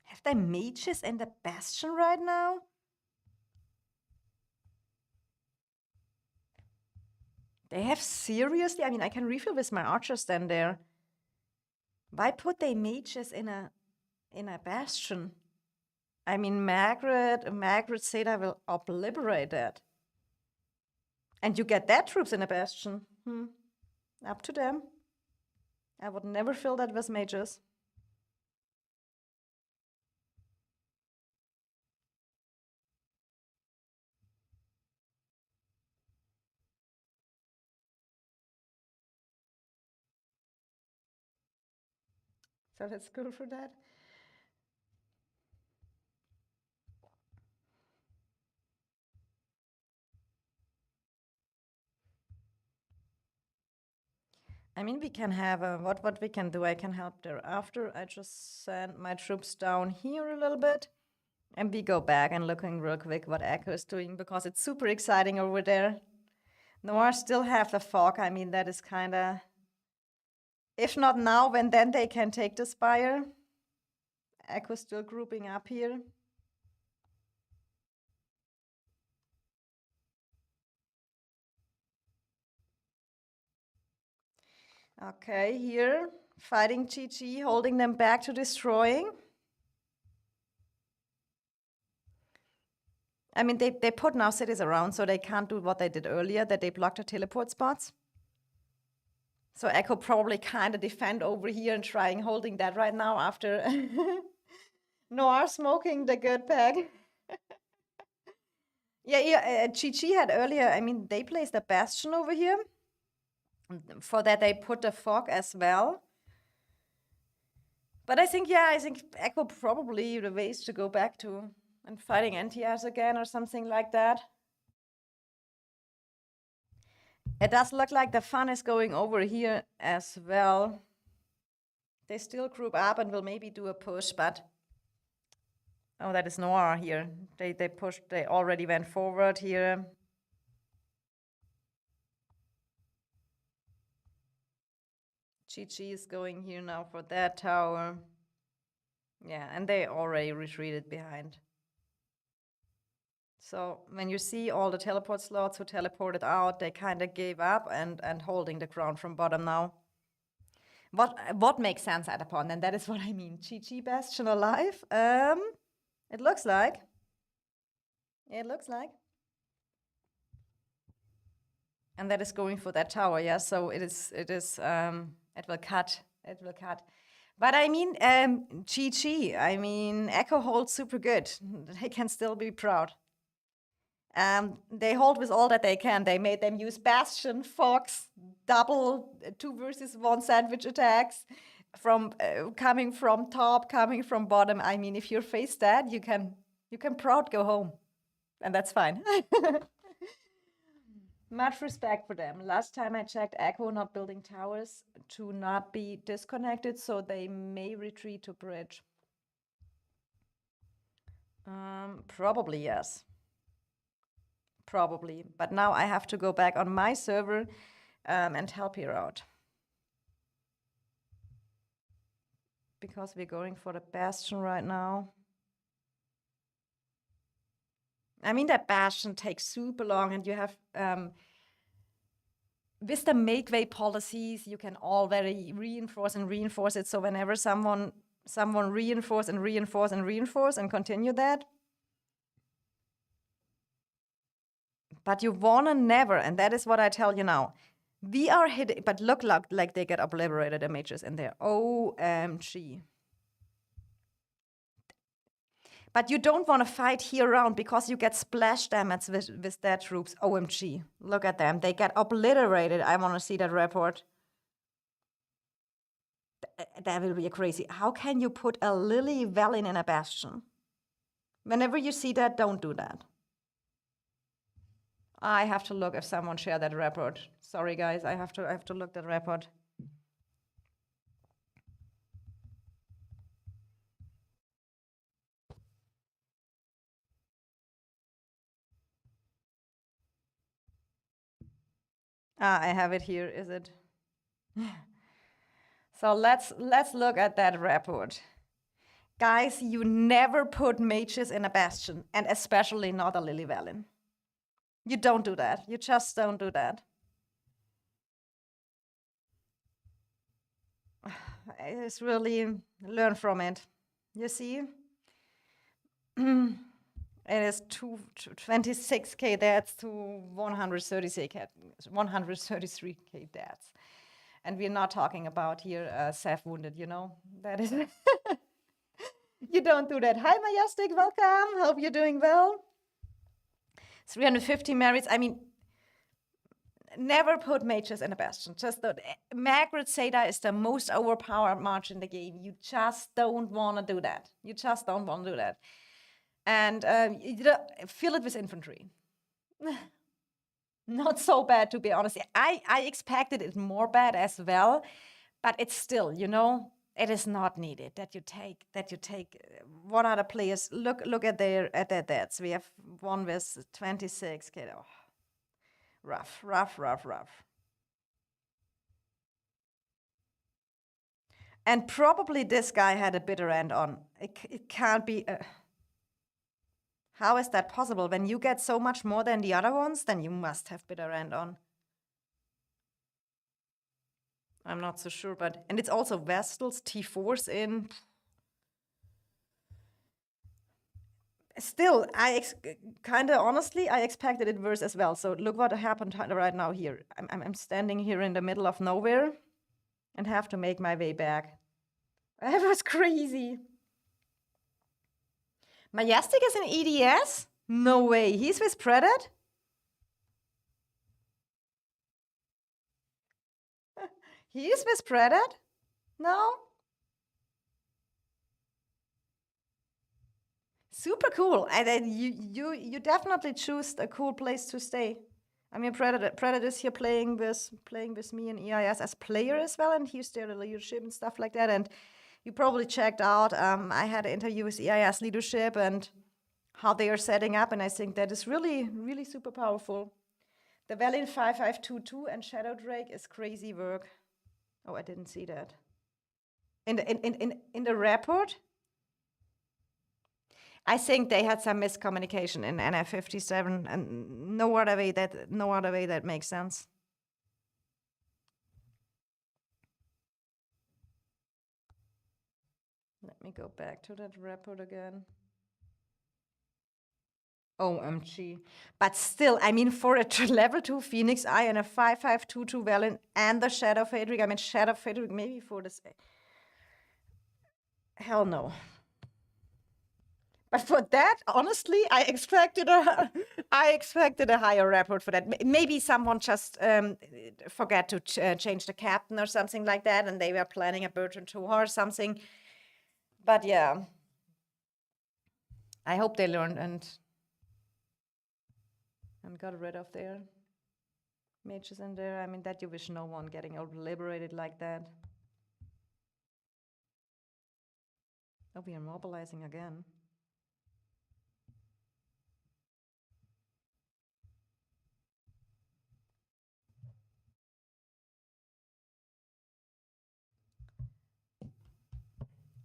Have they mages in the bastion right now? They have seriously? I mean, I can refill with my archers then there. Why put they mages in a bastion? I mean, Margaret said I will obliterate that. And you get that troops in a bastion. Up to them. I would never fill that with mages. So let's go for that. I mean, we can have what we can do. I can help there after. I just send my troops down here a little bit, and we go back and looking real quick what Echo is doing because it's super exciting over there. Noir still have the fog. I mean, that is kind of, if not now, when then they can take the Spire. Echo still grouping up here. Okay, here, fighting GG, holding them back to destroying. I mean, they put now cities around, so they can't do what they did earlier, that they blocked the teleport spots. So Echo probably kind of defend over here and trying holding that right now after Noir smoking the good pack. Yeah, GG had earlier, I mean, they placed a bastion over here. For that, they put the fog as well. But I think Echo probably the ways to go back to and fighting NTRs again or something like that. It does look like the fun is going over here as well. They still group up and will maybe do a push, but oh, that is Noir here. They pushed, they already went forward here. GG is going here now for that tower. Yeah, and they already retreated behind. So when you see all the teleport slots who teleported out, they kind of gave up and holding the ground from bottom now. What makes sense at a point, and that is what I mean. GG Bastion alive. It looks like. It looks like. And that is going for that tower, yeah. So it will cut. It will cut. But I mean, GG. I mean, Echo holds super good. They can still be proud. They hold with all that they can. They made them use Bastion, Fox, double 2 versus 1 sandwich attacks. coming from top, coming from bottom. I mean, if you're face dead, you can proud go home, and that's fine. Much respect for them. Last time I checked, Echo not building towers to not be disconnected, so they may retreat to bridge. Probably yes. Probably, but now I have to go back on my server and help her out. Because we're going for the bastion right now. I mean, that bastion takes super long, and you have with the make-way policies, you can already reinforce and reinforce it. So whenever someone reinforce and reinforce and reinforce and continue that. But you wanna never, and that is what I tell you now. We are hitting, but look like they get obliterated images in there. OMG. But you don't want to fight here around because you get splash damage with their troops. OMG. Look at them. They get obliterated. I want to see that report. That will be crazy. How can you put a Lily Valley in a bastion? Whenever you see that, don't do that. I have to look if someone shared that report. Sorry, guys. I have to look that report. I have it here. Is it? So let's look at that report. Guys, you never put mages in a bastion, and especially not a Lily Valley. You don't do that. You just don't do that. It's really learn from it. You see? It is 26k deaths to 133k deaths. And we're not talking about here self wounded, you know? That is you don't do that. Hi Majestic, welcome. Hope you're doing well. 350 merits. I mean, never put mages in a bastion. Just don't. Margaret Seda is the most overpowered mage in the game. You just don't want to do that. You just don't want to do that. And fill it with infantry. Not so bad, to be honest. I expected it more bad as well, but it's still, you know, it is not needed that you take. What are the players? Look at their deaths. We have one with 26k. Oh, rough. And probably this guy had a bitter end on. It can't be. How is that possible? When you get so much more than the other ones, then you must have bitter end on. I'm not so sure, but... And it's also Vestals, T4s in. Still, honestly, I expected it worse as well. So look what happened right now here. I'm standing here in the middle of nowhere and have to make my way back. That was crazy. Majestic is in EDS? No way. He's with Predat? He is with Predat? No? Super cool. You definitely choose a cool place to stay. I mean, Predat is here playing with me in EIS as player as well, and he's there the leadership and stuff like that. And you probably checked out, I had an interview with EIS leadership and how they are setting up, and I think that is really, really super powerful. The Valiant 5522 and Shadow Drake is crazy work. Oh, I didn't see that. In the report, I think they had some miscommunication in NF57, and no other way that makes sense. Let me go back to that report again. OMG. But still, I mean, for a level 2 Phoenix Eye and a 5522 Valiant and the Shadow Fadric, I mean, Shadow Fadric maybe for this. Hell no. But for that, honestly, I expected a higher report for that. Maybe someone just forgot to change the captain or something like that, and they were planning a Bertrand tour or something. But yeah, I hope they learned and got rid of their mages in there. I mean, that you wish no one getting over-liberated like that. Oh, we are mobilizing again.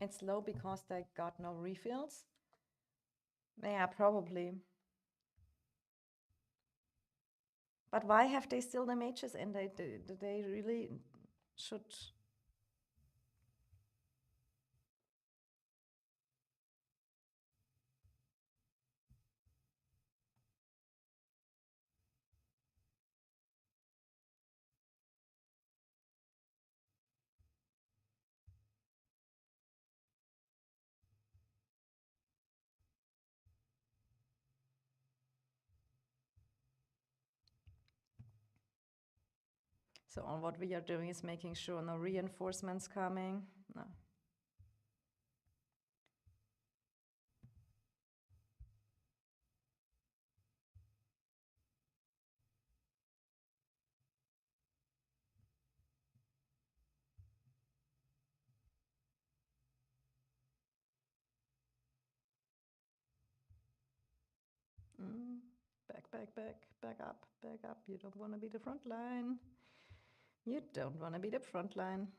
It's low because they got no refills. Yeah, probably. But why have they still the mages in? They really should. So all what we are doing is making sure no reinforcements coming. No. Back up, back up. You don't want to be the front line. You don't want to be the front line.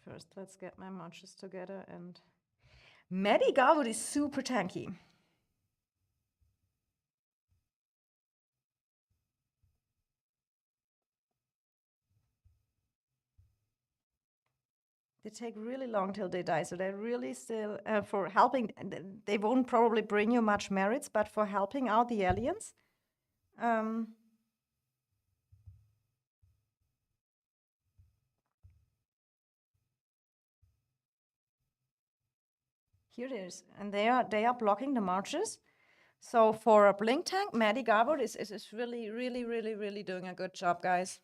First, let's get my marches together, and Medigarwood is super tanky. They take really long till they die, so they're really still for helping. They won't probably bring you much merits, but for helping out the aliens. Here it is, and they are blocking the marches. So for a blink tank, Maddie Garwood is really doing a good job, guys.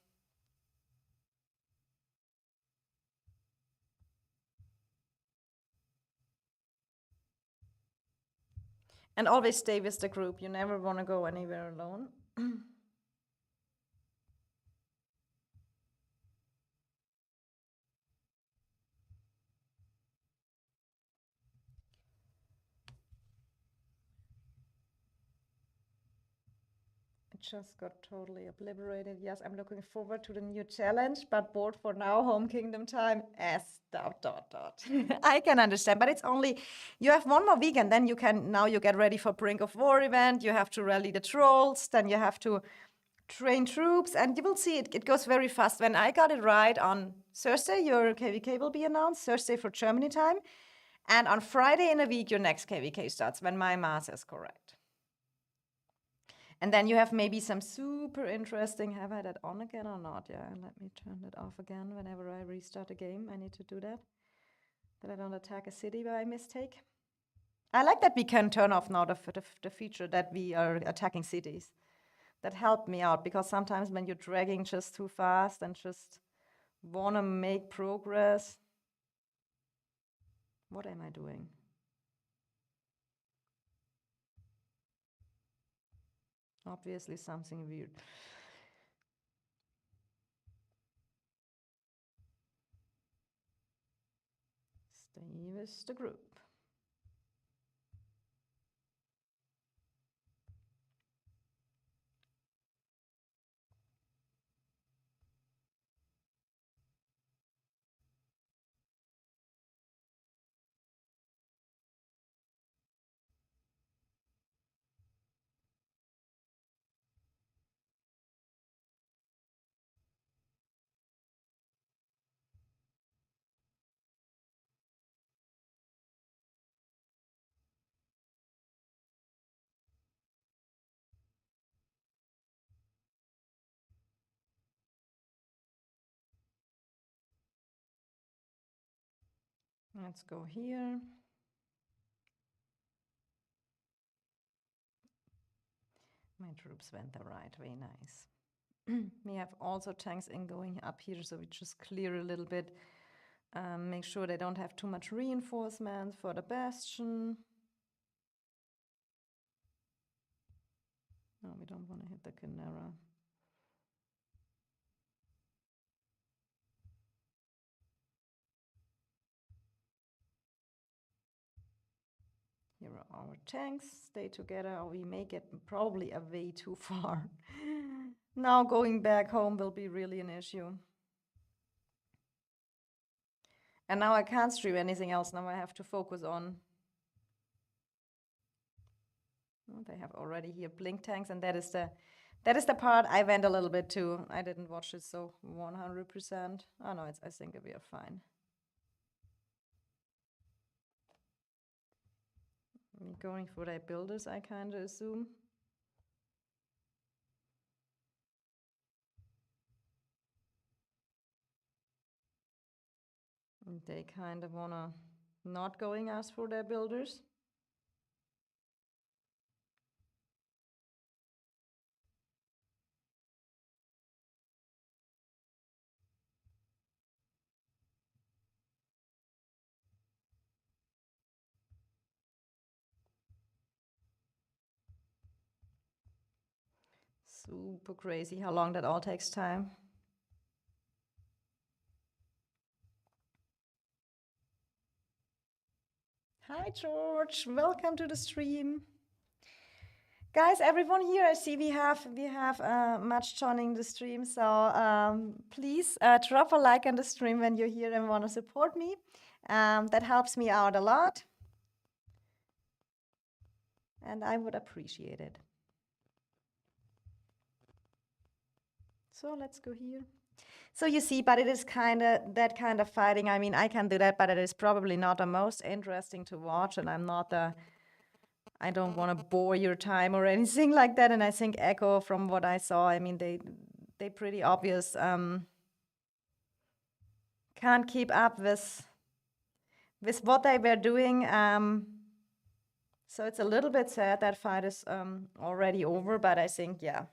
And always stay with the group. You never want to go anywhere alone. It just got totally obliterated. Yes, I'm looking forward to the new challenge, but bored for now. Home Kingdom time. S dot dot dot. I can understand, but it's only you have one more week, and then you can now you get ready for Brink of War event. You have to rally the trolls, then you have to train troops, and you will see it goes very fast. When I got it right on Thursday, your KVK will be announced, Thursday for Germany time. And on Friday in a week, your next KVK starts, when my math is correct. And then you have maybe some super interesting, have I that on again or not? Yeah, let me turn that off again whenever I restart a game. I need to do that. That I don't attack a city by mistake. I like that we can turn off now the feature that we are attacking cities. That helped me out, because sometimes when you're dragging just too fast and just want to make progress. What am I doing? Obviously something weird. Stay with the group. Let's go here. My troops went the right way, nice. We have also tanks in going up here, so we just clear a little bit. Make sure they don't have too much reinforcements for the bastion. No, we don't want to hit the Canera. Here are our tanks. Stay together, or we may get probably a way too far. Now going back home will be really an issue. And now I can't stream anything else. Now I have to focus on... Oh, they have already here blink tanks, and that is the part I went a little bit too. I didn't watch it so 100%. Oh no, I think we are fine. We're going for their builders, I kind of assume. And they kind of wanna not going as for their builders. Super crazy how long that all takes time. Hi George, welcome to the stream. Guys, everyone here, I see we have much joining the stream, so please drop a like on the stream when you're here and want to support me. That helps me out a lot, and I would appreciate it. So let's go here. So you see, but it is kind of that kind of fighting. I mean, I can do that, but it is probably not the most interesting to watch, and I don't want to bore your time or anything like that. And I think Echo, from what I saw, I mean, they pretty obvious can't keep up with what they were doing. So it's a little bit sad that fight is already over, but I think, yeah,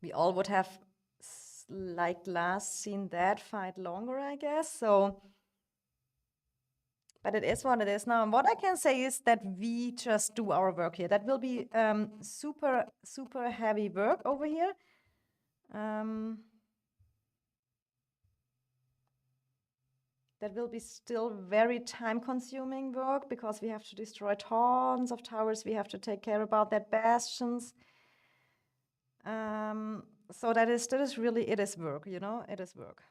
we all would have like last seen that fight longer, I guess. So, but it is what it is now. And what I can say is that we just do our work here. That will be super, super heavy work over here. That will be still very time-consuming work because we have to destroy tons of towers. We have to take care about that bastions. So that is really, it is work, you know, it is work.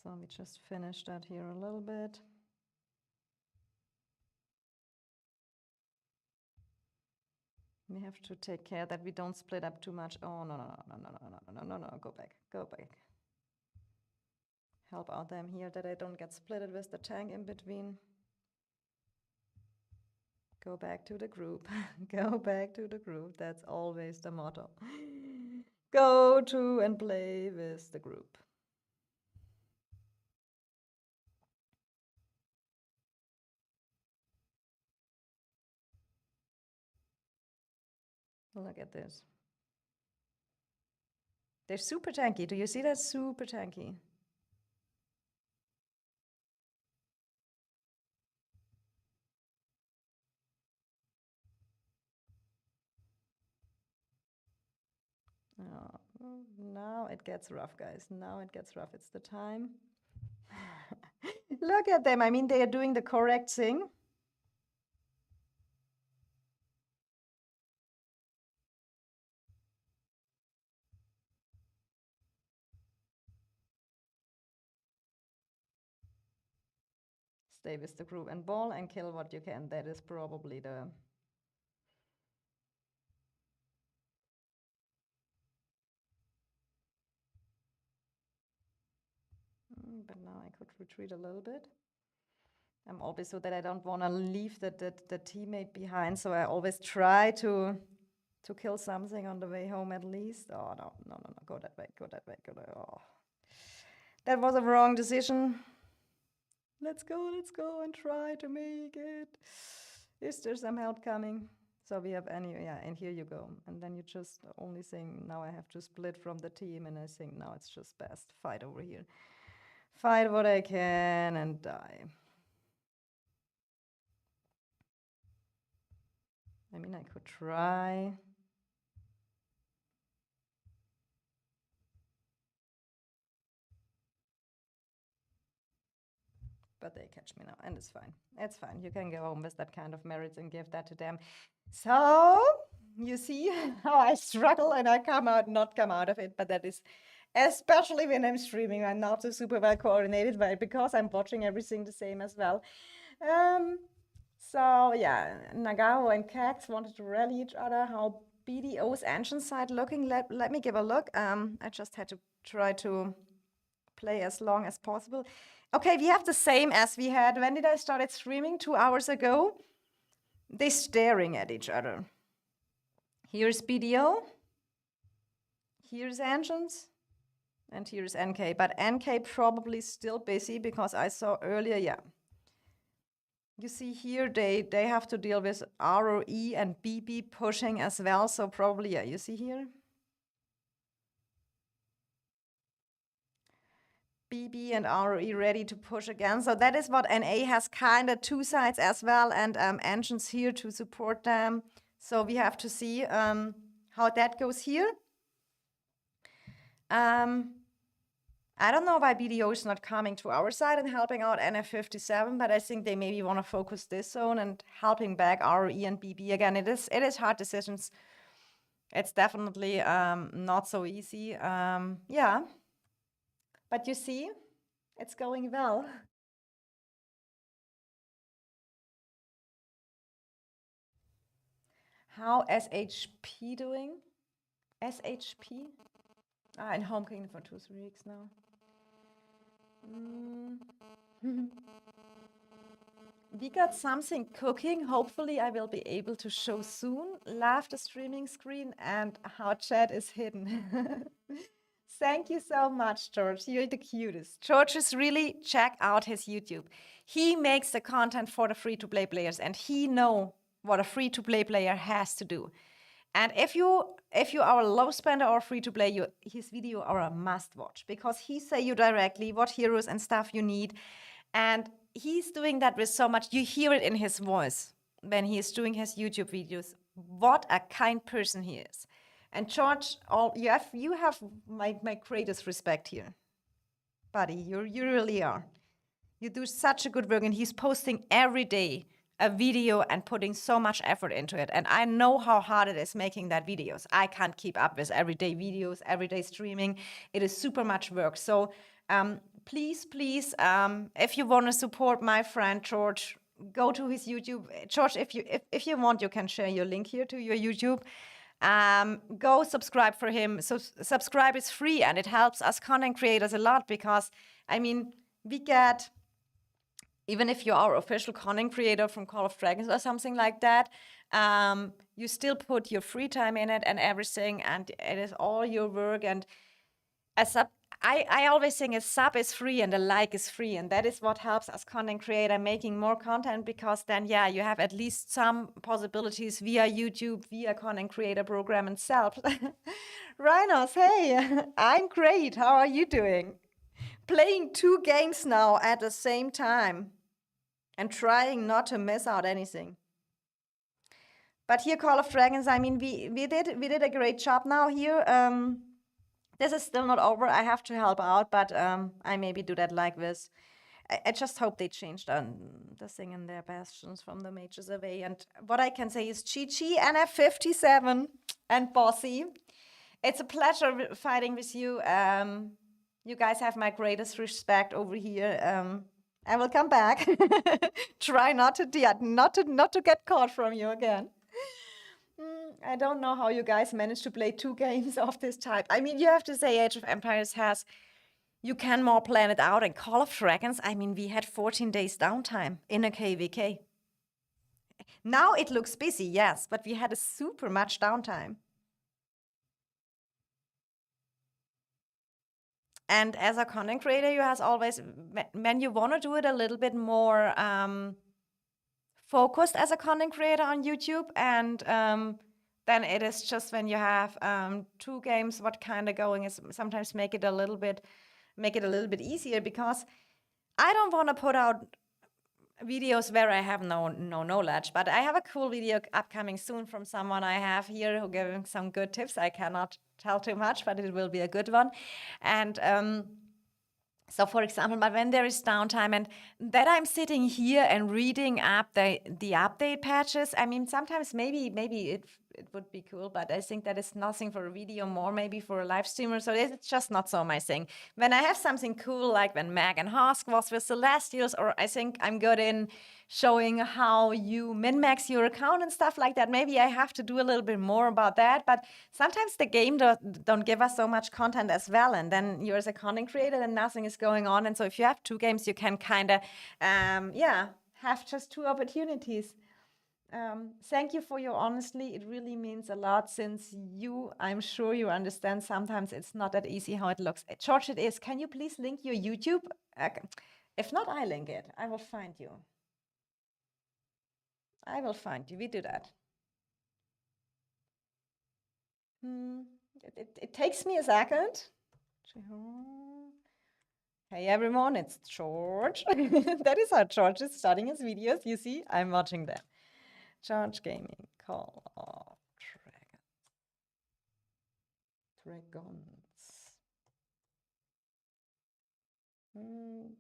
So we just finished that here a little bit. We have to take care that we don't split up too much. Oh, no, no, no, no, no, no, no, no, no, no, go back, go back. Help out them here that I don't get splitted with the tank in between. Go back to the group. Go back to the group. That's always the motto. Go to and play with the group. Look at this. They're super tanky. Do you see that? Super tanky. Oh, now it gets rough, guys. Now it gets rough. It's the time. Look at them. I mean, they are doing the correct thing. Stay with the group and ball and kill what you can. That is probably the... But now I could retreat a little bit. I'm always so that I don't want to leave the teammate behind, so I always try to kill something on the way home at least. Oh, no, no, no, no, go that way, go that way, go that way. Oh. That was a wrong decision. Let's go and try to make it. Is there some help coming? So we have yeah, and here you go. And then you just only think, now I have to split from the team, and I think now it's just best. Fight over here. Fight what I can and die. I mean, I could try. But they catch me now, and it's fine. It's fine. You can go home with that kind of merits and give that to them. So you see how I struggle and I not come out of it. But that is, especially when I'm streaming, I'm not so super well coordinated, but because I'm watching everything the same as well. So yeah, Nagao and Cax wanted to rally each other. How BDO's engine side looking? Let me give a look. I just had to try to play as long as possible. Okay, we have the same as we had. When did I started streaming? 2 hours ago. They're staring at each other. Here's BDO. Here's engines. And here's NK. But NK probably still busy because I saw earlier, yeah. You see here, they have to deal with ROE and BB pushing as well. So probably, yeah, you see here. BB and ROE ready to push again. So that is what NA has kind of two sides as well, and engines here to support them. So we have to see how that goes here. I don't know why BDO is not coming to our side and helping out NF57, but I think they maybe want to focus this zone and helping back ROE and BB again. It is hard decisions. It's definitely not so easy. Yeah. But you see, it's going well. How SHP doing? SHP? In Home Kingdom for 2-3 weeks now. We got something cooking. Hopefully I will be able to show soon. Love the streaming screen and how chat is hidden. Thank you so much, George. You're the cutest. George is really, check out his YouTube. He makes the content for the free-to-play players, and he know what a free-to-play player has to do. And if you are a low spender or free-to-play, his video are a must-watch because he say you directly what heroes and stuff you need. And he's doing that with so much. You hear it in his voice when he is doing his YouTube videos. What a kind person he is. And George, you have my greatest respect here. Buddy, you really are. You do such a good work, and he's posting every day a video and putting so much effort into it. And I know how hard it is making that videos. I can't keep up with everyday videos, everyday streaming. It is super much work. So please, if you want to support my friend George, go to his YouTube. George, if you want, you can share your link here to your YouTube. Go subscribe for him. So subscribe is free, and it helps us content creators a lot because, I mean, we get, even if you are official content creator from Call of Dragons or something like that, you still put your free time in it and everything, and it is all your work. And a sub, I always think a sub is free and a like is free, and that is what helps us content creator making more content, because then, yeah, you have at least some possibilities via YouTube, via content creator program and self. Rhinos, hey, I'm great. How are you doing? Playing 2 games now at the same time and trying not to miss out anything. But here, Call of Dragons, I mean, we did a great job now here. This is still not over. I have to help out, but I maybe do that like this. I just hope they changed the thing in their bastions from the mages away. And what I can say is GG, NF57 and Bossy. It's a pleasure fighting with you. You guys have my greatest respect over here. I will come back. Try not to get caught from you again. I don't know how you guys managed to play 2 games of this type. I mean, you have to say Age of Empires has You can more plan it out. In Call of Dragons, I mean, we had 14 days downtime in a KVK. Now it looks busy, yes, but we had a super much downtime. And as a content creator, you has always, when you want to do it a little bit more focused as a content creator on YouTube, and then it is just when you have two games, what kind of going is sometimes make it a little bit easier, because I don't want to put out videos where I have no knowledge, but I have a cool video upcoming soon from someone I have here who giving some good tips. I cannot tell too much, but it will be a good one. And so, for example, but when there is downtime and that I'm sitting here and reading up the update patches, I mean, sometimes maybe it would be cool, but I think that is nothing for a video, more maybe for a live streamer. So it's just not so my thing. When I have something cool, like when Meg and Hosk was with Celestials, or I think I'm good in showing how you min-max your account and stuff like that, maybe I have to do a little bit more about that. But sometimes the game don't give us so much content as well, and then you're as a content creator and nothing is going on. And so if you have two games, you can kind of have just two opportunities. Thank you for your honesty. It really means a lot, since I'm sure you understand, sometimes it's not that easy how it looks. George, it is. Can you please link your YouTube? If not, I link it. I will find you. I will find you. We do that. It takes me a second. Hey everyone, it's George. That is how George is starting his videos. You see, I'm watching them. George Gaming, Call of Dragons. George.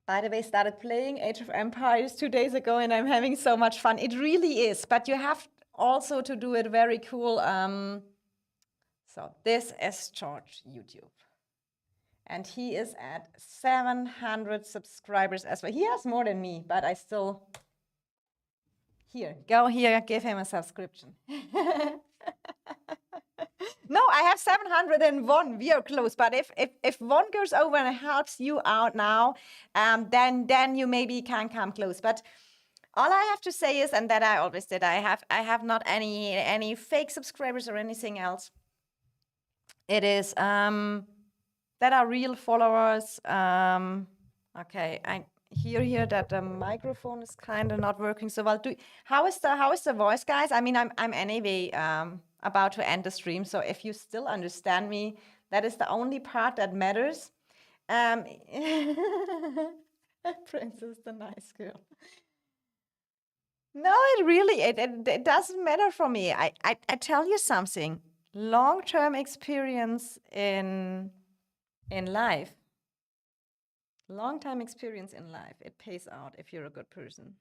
By the way, started playing Age of Empires 2 days ago, and I'm having so much fun. It really is, but you have also to do it very cool. So this is George YouTube. And he is at 700 subscribers as well. He has more than me, but I still... Here, go here, give him a subscription. No, I have 701. We are close. But if one goes over and helps you out now, then you maybe can come close. But all I have to say is, and that I always did, I have not any fake subscribers or anything else. It is that are real followers. Okay, I hear here that the microphone is kind of not working so well. How is the voice, guys? I mean, I'm anyway about to end the stream, so if you still understand me, that is the only part that matters. Princess, the nice girl. No, it doesn't matter for me. I tell you something. Long-term experience in life. Long-time experience in life. It pays out if you're a good person.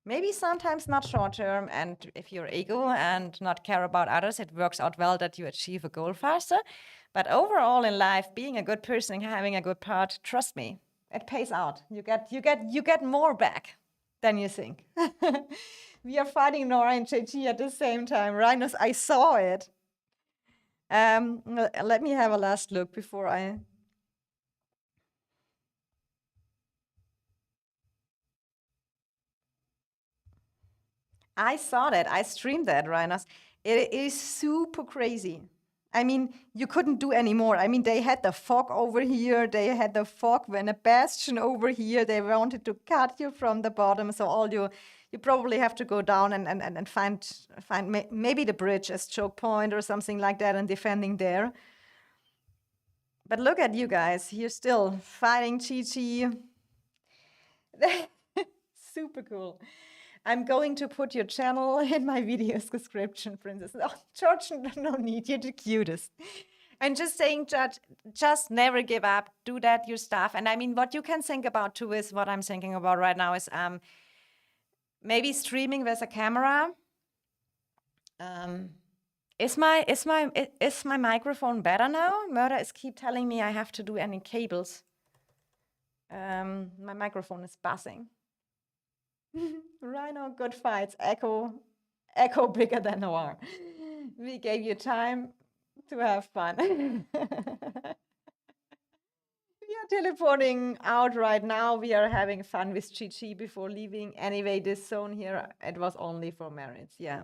Maybe sometimes not short-term, and if you're ego and not care about others, it works out well that you achieve a goal faster. But overall in life, being a good person, having a good part, trust me, it pays out. You get more back than you think. We are fighting Nora and JG at the same time. Rhinos, I saw it. Let me have a last look before I saw that. I streamed that, Rhinos. It is super crazy. I mean, you couldn't do any more. I mean, they had the fog over here. They had the fog when a bastion over here. They wanted to cut you from the bottom. So you probably have to go down and find maybe the bridge as choke point or something like that and defending there. But look at you guys. You're still fighting Chi-Chi. Super cool. I'm going to put your channel in my video's description, Princess. Oh, George, no need. You're the cutest. And just saying, just never give up. Do that, your stuff. And I mean, what you can think about too is what I'm thinking about right now is maybe streaming with a camera. Is my microphone better now? Murder is keep telling me I have to do any cables. My microphone is buzzing. Rhino, good fights. Echo, Echo bigger than Noir. We gave you time to have fun. We are teleporting out right now. We are having fun with Chi before leaving. Anyway, this zone here, it was only for merits. Yeah.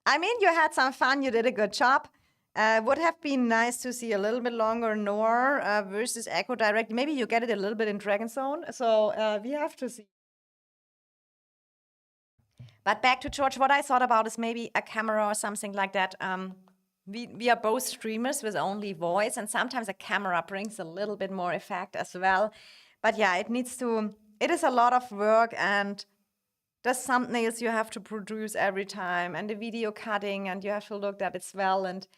I mean, you had some fun. You did a good job. Would have been nice to see a little bit longer Noir versus Echo Direct. Maybe you get it a little bit in Dragon Zone. So we have to see. But back to George, what I thought about is maybe a camera or something like that. We are both streamers with only voice, and sometimes a camera brings a little bit more effect as well. But yeah, it is a lot of work, and the thumbnails you have to produce every time, and the video cutting, and you have to look that it's well. And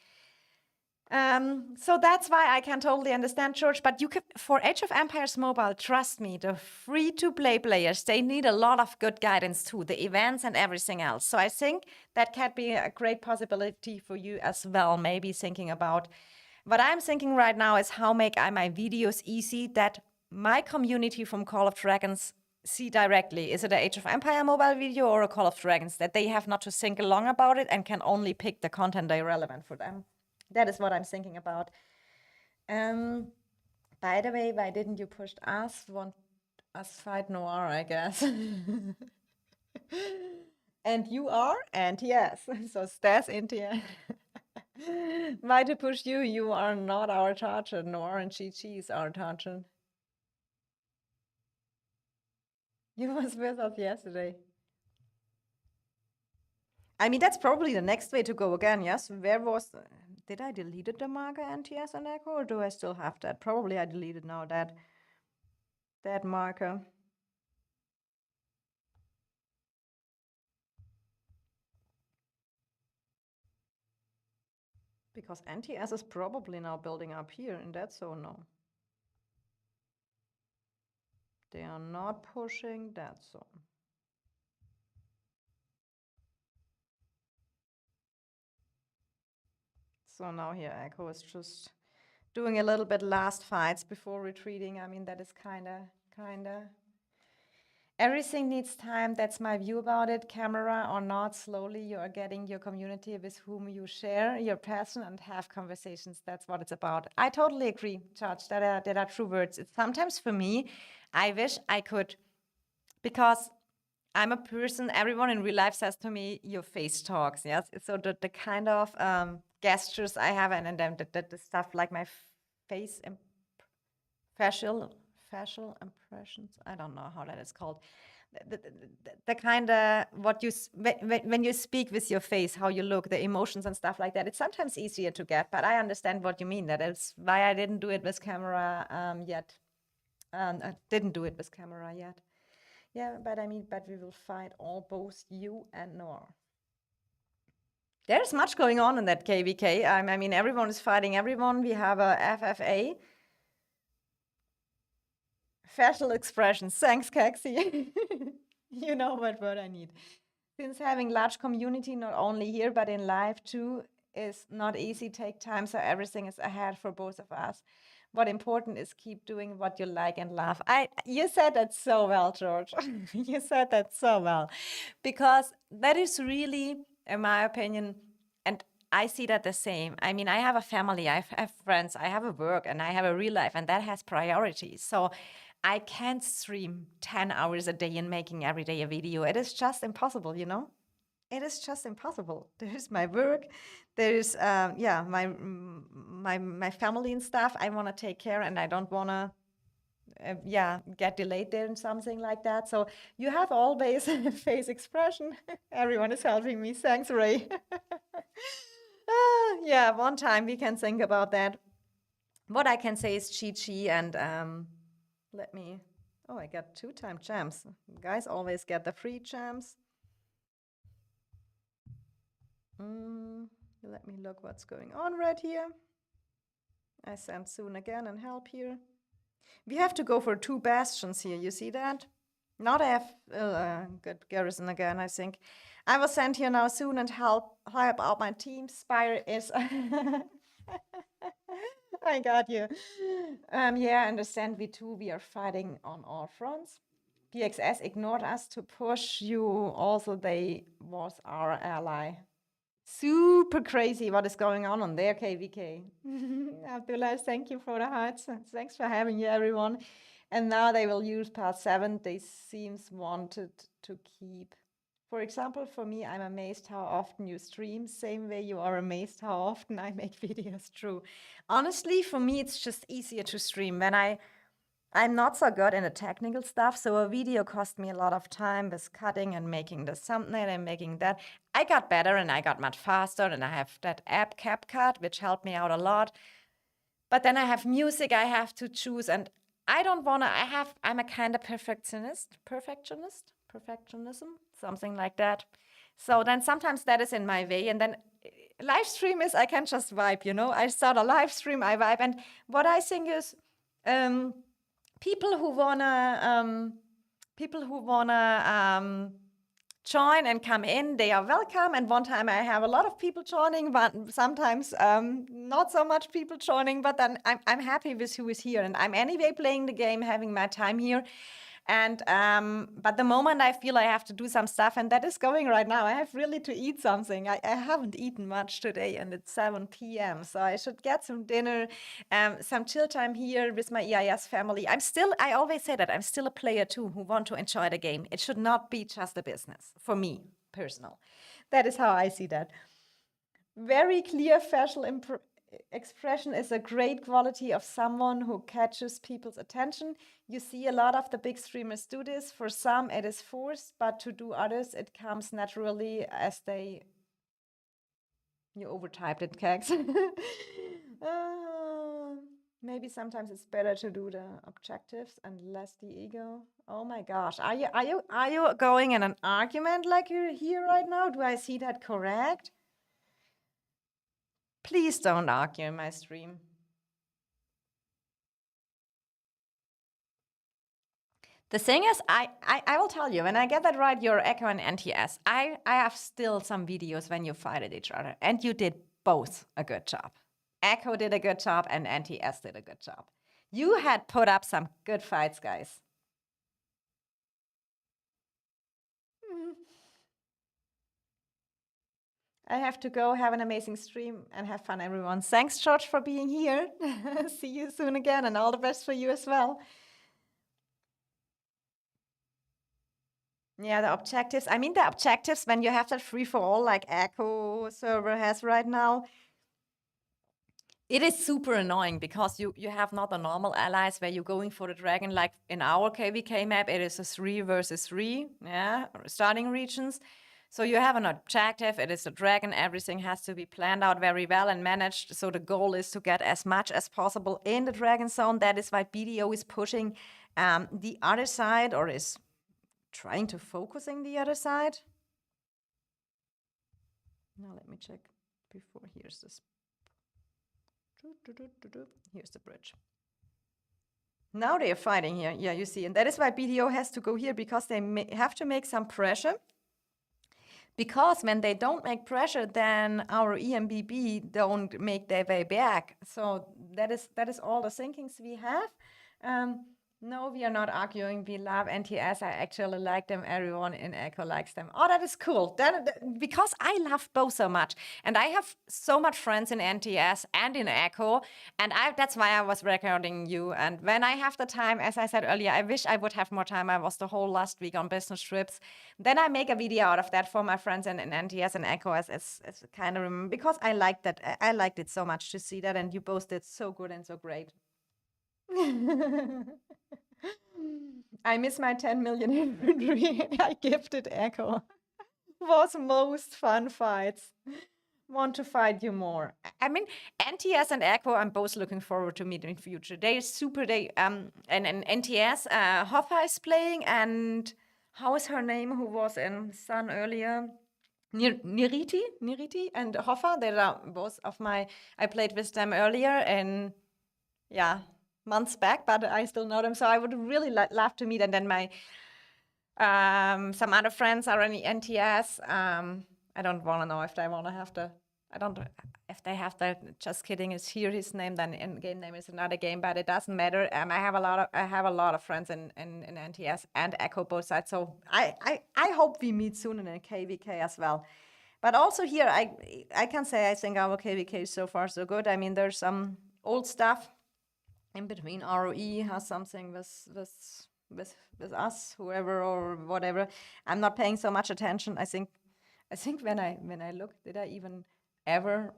so that's why I can totally understand, George. But you can, for Age of Empires Mobile, trust me, the free-to-play players, they need a lot of good guidance too, the events and everything else. So I think that can be a great possibility for you as well, maybe thinking about. What I'm thinking right now is how make I my videos easy that my community from Call of Dragons see directly. Is it an Age of Empire mobile video or a Call of Dragons? That they have not to think long about it and can only pick the content that is relevant for them. That is what I'm thinking about. By the way, why didn't you push us? Want us fight Noir, I guess. And you are? And yes. So Stas India. Why to push you? You are not our target. Noir and Chi is our target. You was with us yesterday. I mean, that's probably the next way to go again, yes? Where was... Did I delete the marker NTS and Echo, or do I still have that? Probably I deleted now that marker. Because NTS is probably now building up here in that zone now. They are not pushing that zone. So now here Echo is just doing a little bit last fights before retreating. I mean, that is kinda. Everything needs time. That's my view about it. Camera or not, slowly you are getting your community with whom you share your passion and have conversations. That's what it's about. I totally agree, George. That are true words. It's sometimes for me, I wish I could, because I'm a person, everyone in real life says to me, your face talks, yes? So the kind of gestures I have and then the stuff like my face facial impressions, I don't know how that is called. The kind of what you when you speak with your face, how you look, the emotions and stuff like that, it's sometimes easier to get, but I understand what you mean. That is why I didn't do it with camera yet. I didn't do it with camera yet. Yeah, but I mean, but we will fight both you and Noir. There's much going on in that KVK. I mean, everyone is fighting everyone. We have a FFA. Facial expressions. Thanks, Kaxi. You know what word I need. Since having large community, not only here, but in live too, is not easy, take time, so everything is ahead for both of us. What important is keep doing what you like and love. You said that so well, George. You said that so well. Because that is really, in my opinion, and I see that the same. I mean, I have a family, I have friends, I have a work, and I have a real life, and that has priorities. So I can't stream 10 hours a day and making every day a video. It is just impossible, you know? It is just impossible. There's my work. There's yeah, my family and stuff. I want to take care, and I don't want to yeah, get delayed there and something like that. So you have always face expression. Everyone is helping me. Thanks, Ray. Yeah, one time we can think about that. What I can say is Chi and let me. Oh, I got 2-time gems. Guys always get the free gems. Let me look what's going on right here. I send soon again and help here. We have to go for 2 bastions here. You see that? Not F. Good garrison again, I think. I will send here now soon and help out my team. Spire is. I got you. Yeah, I understand. We are fighting on all fronts. PXS ignored us to push you. Also, they was our ally. Super crazy what is going on there, KVK. Abdullah, thank you for the hearts. Thanks for having you, everyone. And now they will use part 7. They seems wanted to keep. For example, for me, I'm amazed how often you stream. Same way you are amazed how often I make videos. True. Honestly, for me, it's just easier to stream when I'm not so good in the technical stuff, so a video cost me a lot of time with cutting and making the thumbnail and making that. I got better and I got much faster, and I have that app CapCut, which helped me out a lot. But then I have music I have to choose, and I don't want to, I'm a kind of perfectionism, something like that. So then sometimes that is in my way, and then live stream is, I can just vibe, you know, I start a live stream, I vibe, and what I think is, people who wanna join and come in, they are welcome. And one time I have a lot of people joining, but sometimes not so much people joining. But then I'm happy with who is here, and I'm anyway playing the game, having my time here. And but the moment I feel I have to do some stuff, and that is going right now, I have really to eat something. I haven't eaten much today, and it's 7 p.m. So I should get some dinner, some chill time here with my EIS family. I always say that I'm still a player too, who want to enjoy the game. It should not be just a business, for me, personal. That is how I see that. Very clear facial expression is a great quality of someone who catches people's attention. You see a lot of the big streamers do this. For some, it is forced, but to do others, it comes naturally as they... You overtyped it, Kex. Maybe sometimes it's better to do the objectives and less the ego. Oh my gosh, are you going in an argument like you're here right now? Do I see that correct? Please don't argue in my stream. The thing is, I will tell you, when I get that right, you're Echo and NTS. I have still some videos when you fight at each other, and you did both a good job. Echo did a good job, and NTS did a good job. You had put up some good fights, guys. I have to go. Have an amazing stream and have fun, everyone. Thanks, George, for being here. See you soon again, and all the best for you as well. Yeah, the objectives. I mean, the objectives, when you have that free-for-all like Echo server has right now, it is super annoying because you have not the normal allies where you're going for the dragon. Like in our KVK map, it is a 3 versus 3, yeah, starting regions. So you have an objective, it is a dragon, everything has to be planned out very well and managed. So the goal is to get as much as possible in the dragon zone. That is why BDO is pushing the other side, or is trying to focusing the other side. Now let me check before. Here's this. Here's the bridge. Now they are fighting here. Yeah, you see, and that is why BDO has to go here, because they have to make some pressure. Because when they don't make pressure, then our EMBB don't make their way back. So that is all the thinkings we have. No, we are not arguing. We love NTS. I actually like them. Everyone in Echo likes them. Oh, that is cool. Because I love both so much. And I have so much friends in NTS and in Echo. And that's why I was recording you. And when I have the time, as I said earlier, I wish I would have more time. I was the whole last week on business trips. Then I make a video out of that for my friends in NTS and Echo as kind of, because I liked that. I liked it so much to see that. And you both did so good and so great. I miss my 10 million inventory. I gifted Echo. Was most fun fights. Want to fight you more. I mean, NTS and Echo, I'm both looking forward to meeting in future. They super, and NTS, Hoffa is playing, and how is her name, who was in Sun earlier? Niriti and Hoffa, they are both of I played with them earlier, and yeah, months back, but I still know them. So I would really love to meet. And then my some other friends are in the NTS. I don't want to know if they want to have the I don't know if they have that. Just kidding. Is here his name? Then in game name is another game, but it doesn't matter. I have a lot of friends in NTS and Echo both sides. So I hope we meet soon in a KVK as well. But also here, I can say I think our KVK is so far so good. I mean, there's some old stuff in between. ROE has something with us, whoever or whatever. I'm not paying so much attention. I think when I look, did I even ever?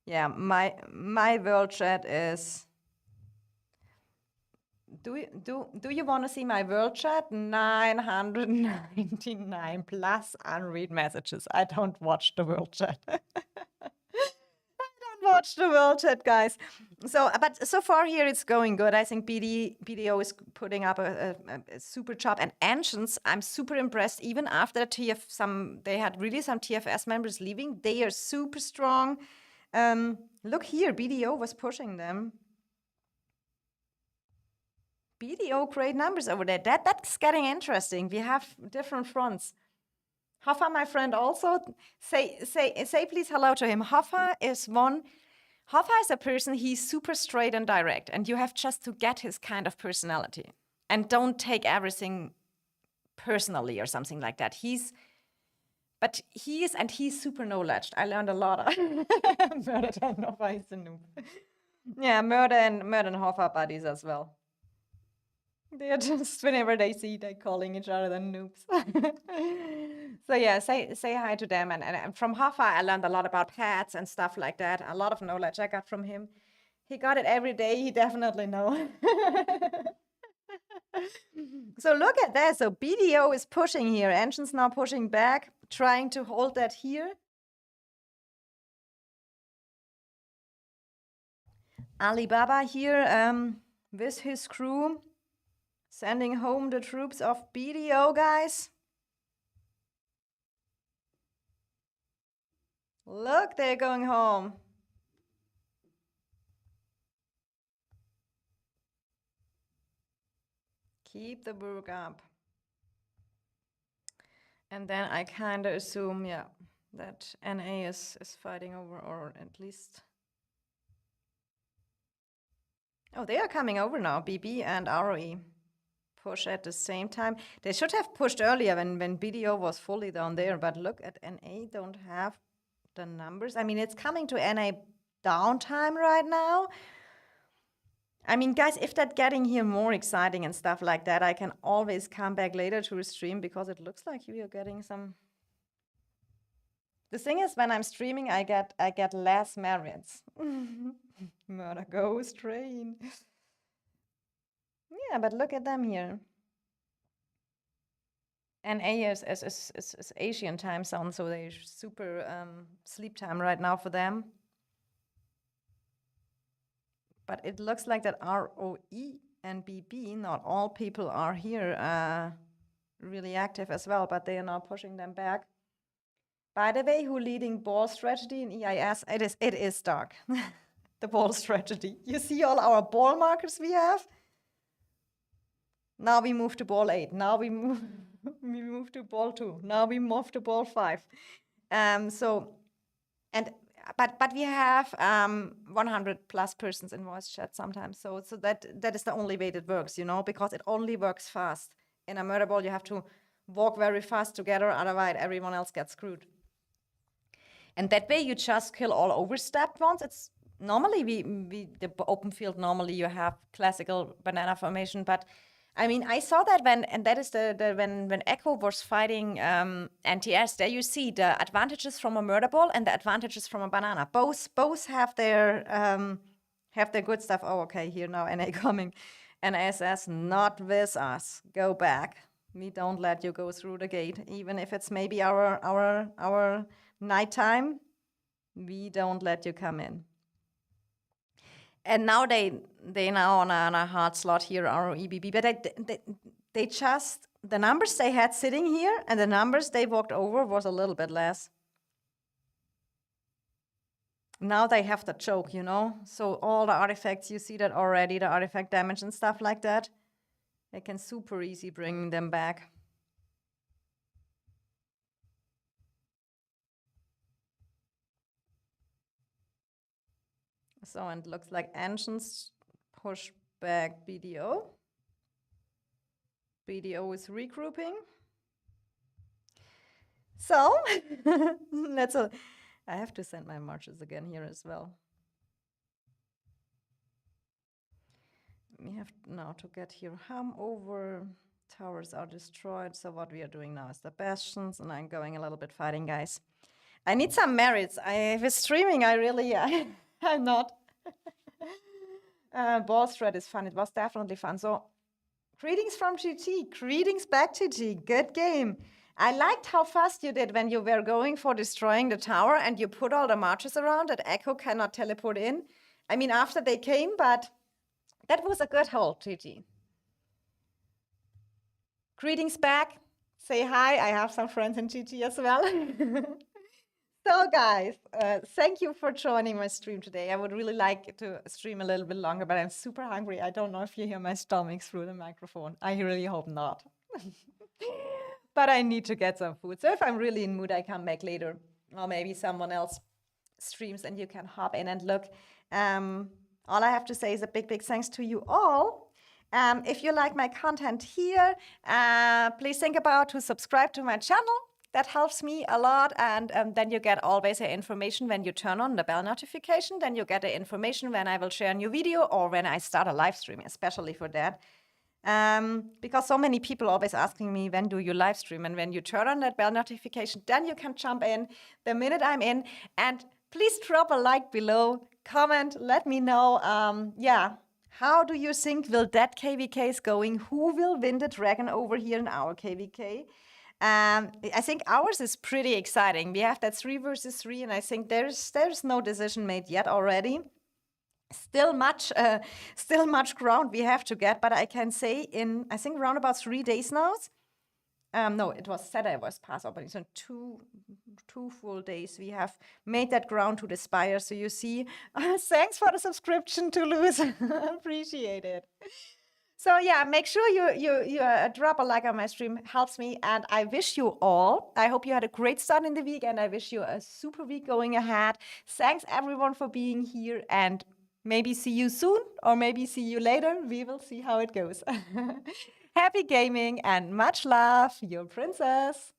Yeah, my world chat is. Do you want to see my world chat? 999 plus unread messages. I don't watch the world chat. Watch the world chat, guys. So, but so far here it's going good. I think BDO is putting up a super job. And Ancients, I'm super impressed. Even after they had really some TFS members leaving. They are super strong. Look here, BDO was pushing them. BDO great numbers over there. That's getting interesting. We have different fronts. Hoffa, my friend, also say please hello to him. Hoffa is a person, he's super straight and direct, and you have just to get his kind of personality. And don't take everything personally or something like that. He's super knowledge. I learned a lot. Murder and Hoffa is a noob. Yeah, Murder and Hoffa buddies as well. They're just, whenever they see, they're calling each other the noobs. So yeah, say hi to them. And from Hoffa, I learned a lot about pets and stuff like that. A lot of knowledge I got from him. He got it every day. He definitely knows. So look at that. So BDO is pushing here. Engine's now pushing back, trying to hold that here. Alibaba here with his crew. Sending home the troops of BDO, guys. Look, they're going home. Keep the burg up. And then I kind of assume, yeah, that NA is fighting over, or at least... Oh, they are coming over now, BB and ROE. Push at the same time. They should have pushed earlier when BDO was fully down there, but look at NA, don't have the numbers. I mean, it's coming to NA downtime right now. I mean, guys, if that's getting here more exciting and stuff like that, I can always come back later to the stream because it looks like we are getting some... The thing is, when I'm streaming, I get less merits. Murder Ghost Train. Yeah, but look at them here. NA is Asian time zone, so they're super sleep time right now for them. But it looks like that ROE and BB, not all people are here really active as well, but they are now pushing them back. By the way, who leading ball strategy in EIS? It is Dark. The ball strategy. You see all our ball markers we have? Now we move to ball 8. Now we move to ball 2. Now we move to ball 5. But we have 100 plus persons in voice chat sometimes. So that is the only way it works, you know, because it only works fast. In a murder ball, you have to walk very fast together, otherwise everyone else gets screwed. And that way you just kill all overstepped ones. It's normally the open field, normally you have classical banana formation, but I mean, I saw that when Echo was fighting NTS, there you see the advantages from a murder ball and the advantages from a banana. Both have their good stuff. Oh, okay, here now NA coming. NSS not with us. Go back. We don't let you go through the gate, even if it's maybe our nighttime. We don't let you come in. And now they now on a hard slot here, ROEBB, but they just, the numbers they had sitting here and the numbers they walked over was a little bit less. Now they have the choke, you know? So all the artifacts, you see that already, the artifact damage and stuff like that. They can super easy bring them back. So, and looks like engines push back BDO. BDO is regrouping. So, that's all. I have to send my marches again here as well. We have now to get here hum over. Towers are destroyed. So what we are doing now is the bastions, and I'm going a little bit fighting, guys. I need some merits. I was streaming. I really, I'm not. Ball thread is fun. It was definitely fun. So, greetings from GT. Greetings back, GT. Good game. I liked how fast you did when you were going for destroying the tower and you put all the marches around that Echo cannot teleport in. I mean, after they came, but that was a good hold, GT. Greetings back. Say hi. I have some friends in GT as well. So guys, thank you for joining my stream today. I would really like to stream a little bit longer, but I'm super hungry. I don't know if you hear my stomach through the microphone. I really hope not. But I need to get some food. So if I'm really in mood, I come back later. Or maybe someone else streams and you can hop in and look. All I have to say is a big, big thanks to you all. If you like my content here, please think about to subscribe to my channel. That helps me a lot. And then you get always the information when you turn on the bell notification. Then you get the information when I will share a new video or when I start a live stream, especially for that. Because so many people always asking me, when do you live stream? And when you turn on that bell notification, then you can jump in the minute I'm in. And please drop a like below, comment, let me know. Yeah, how do you think will that KVK is going? Who will win the dragon over here in our KVK? I think ours is pretty exciting. We have that 3 versus 3, and I think there's no decision made yet already. Still much ground we have to get, but I can say in, I think, around about 3 days now. No, it was Saturday was past opening, so 2 full days we have made that ground to the Spire. So you see, thanks for the subscription, Toulouse. Appreciate it. So yeah, make sure you drop a like on my stream, helps me, and I wish you all, I hope you had a great start in the week, and I wish you a super week going ahead. Thanks everyone for being here, and maybe see you soon, or maybe see you later. We will see how it goes. Happy gaming and much love, your princess.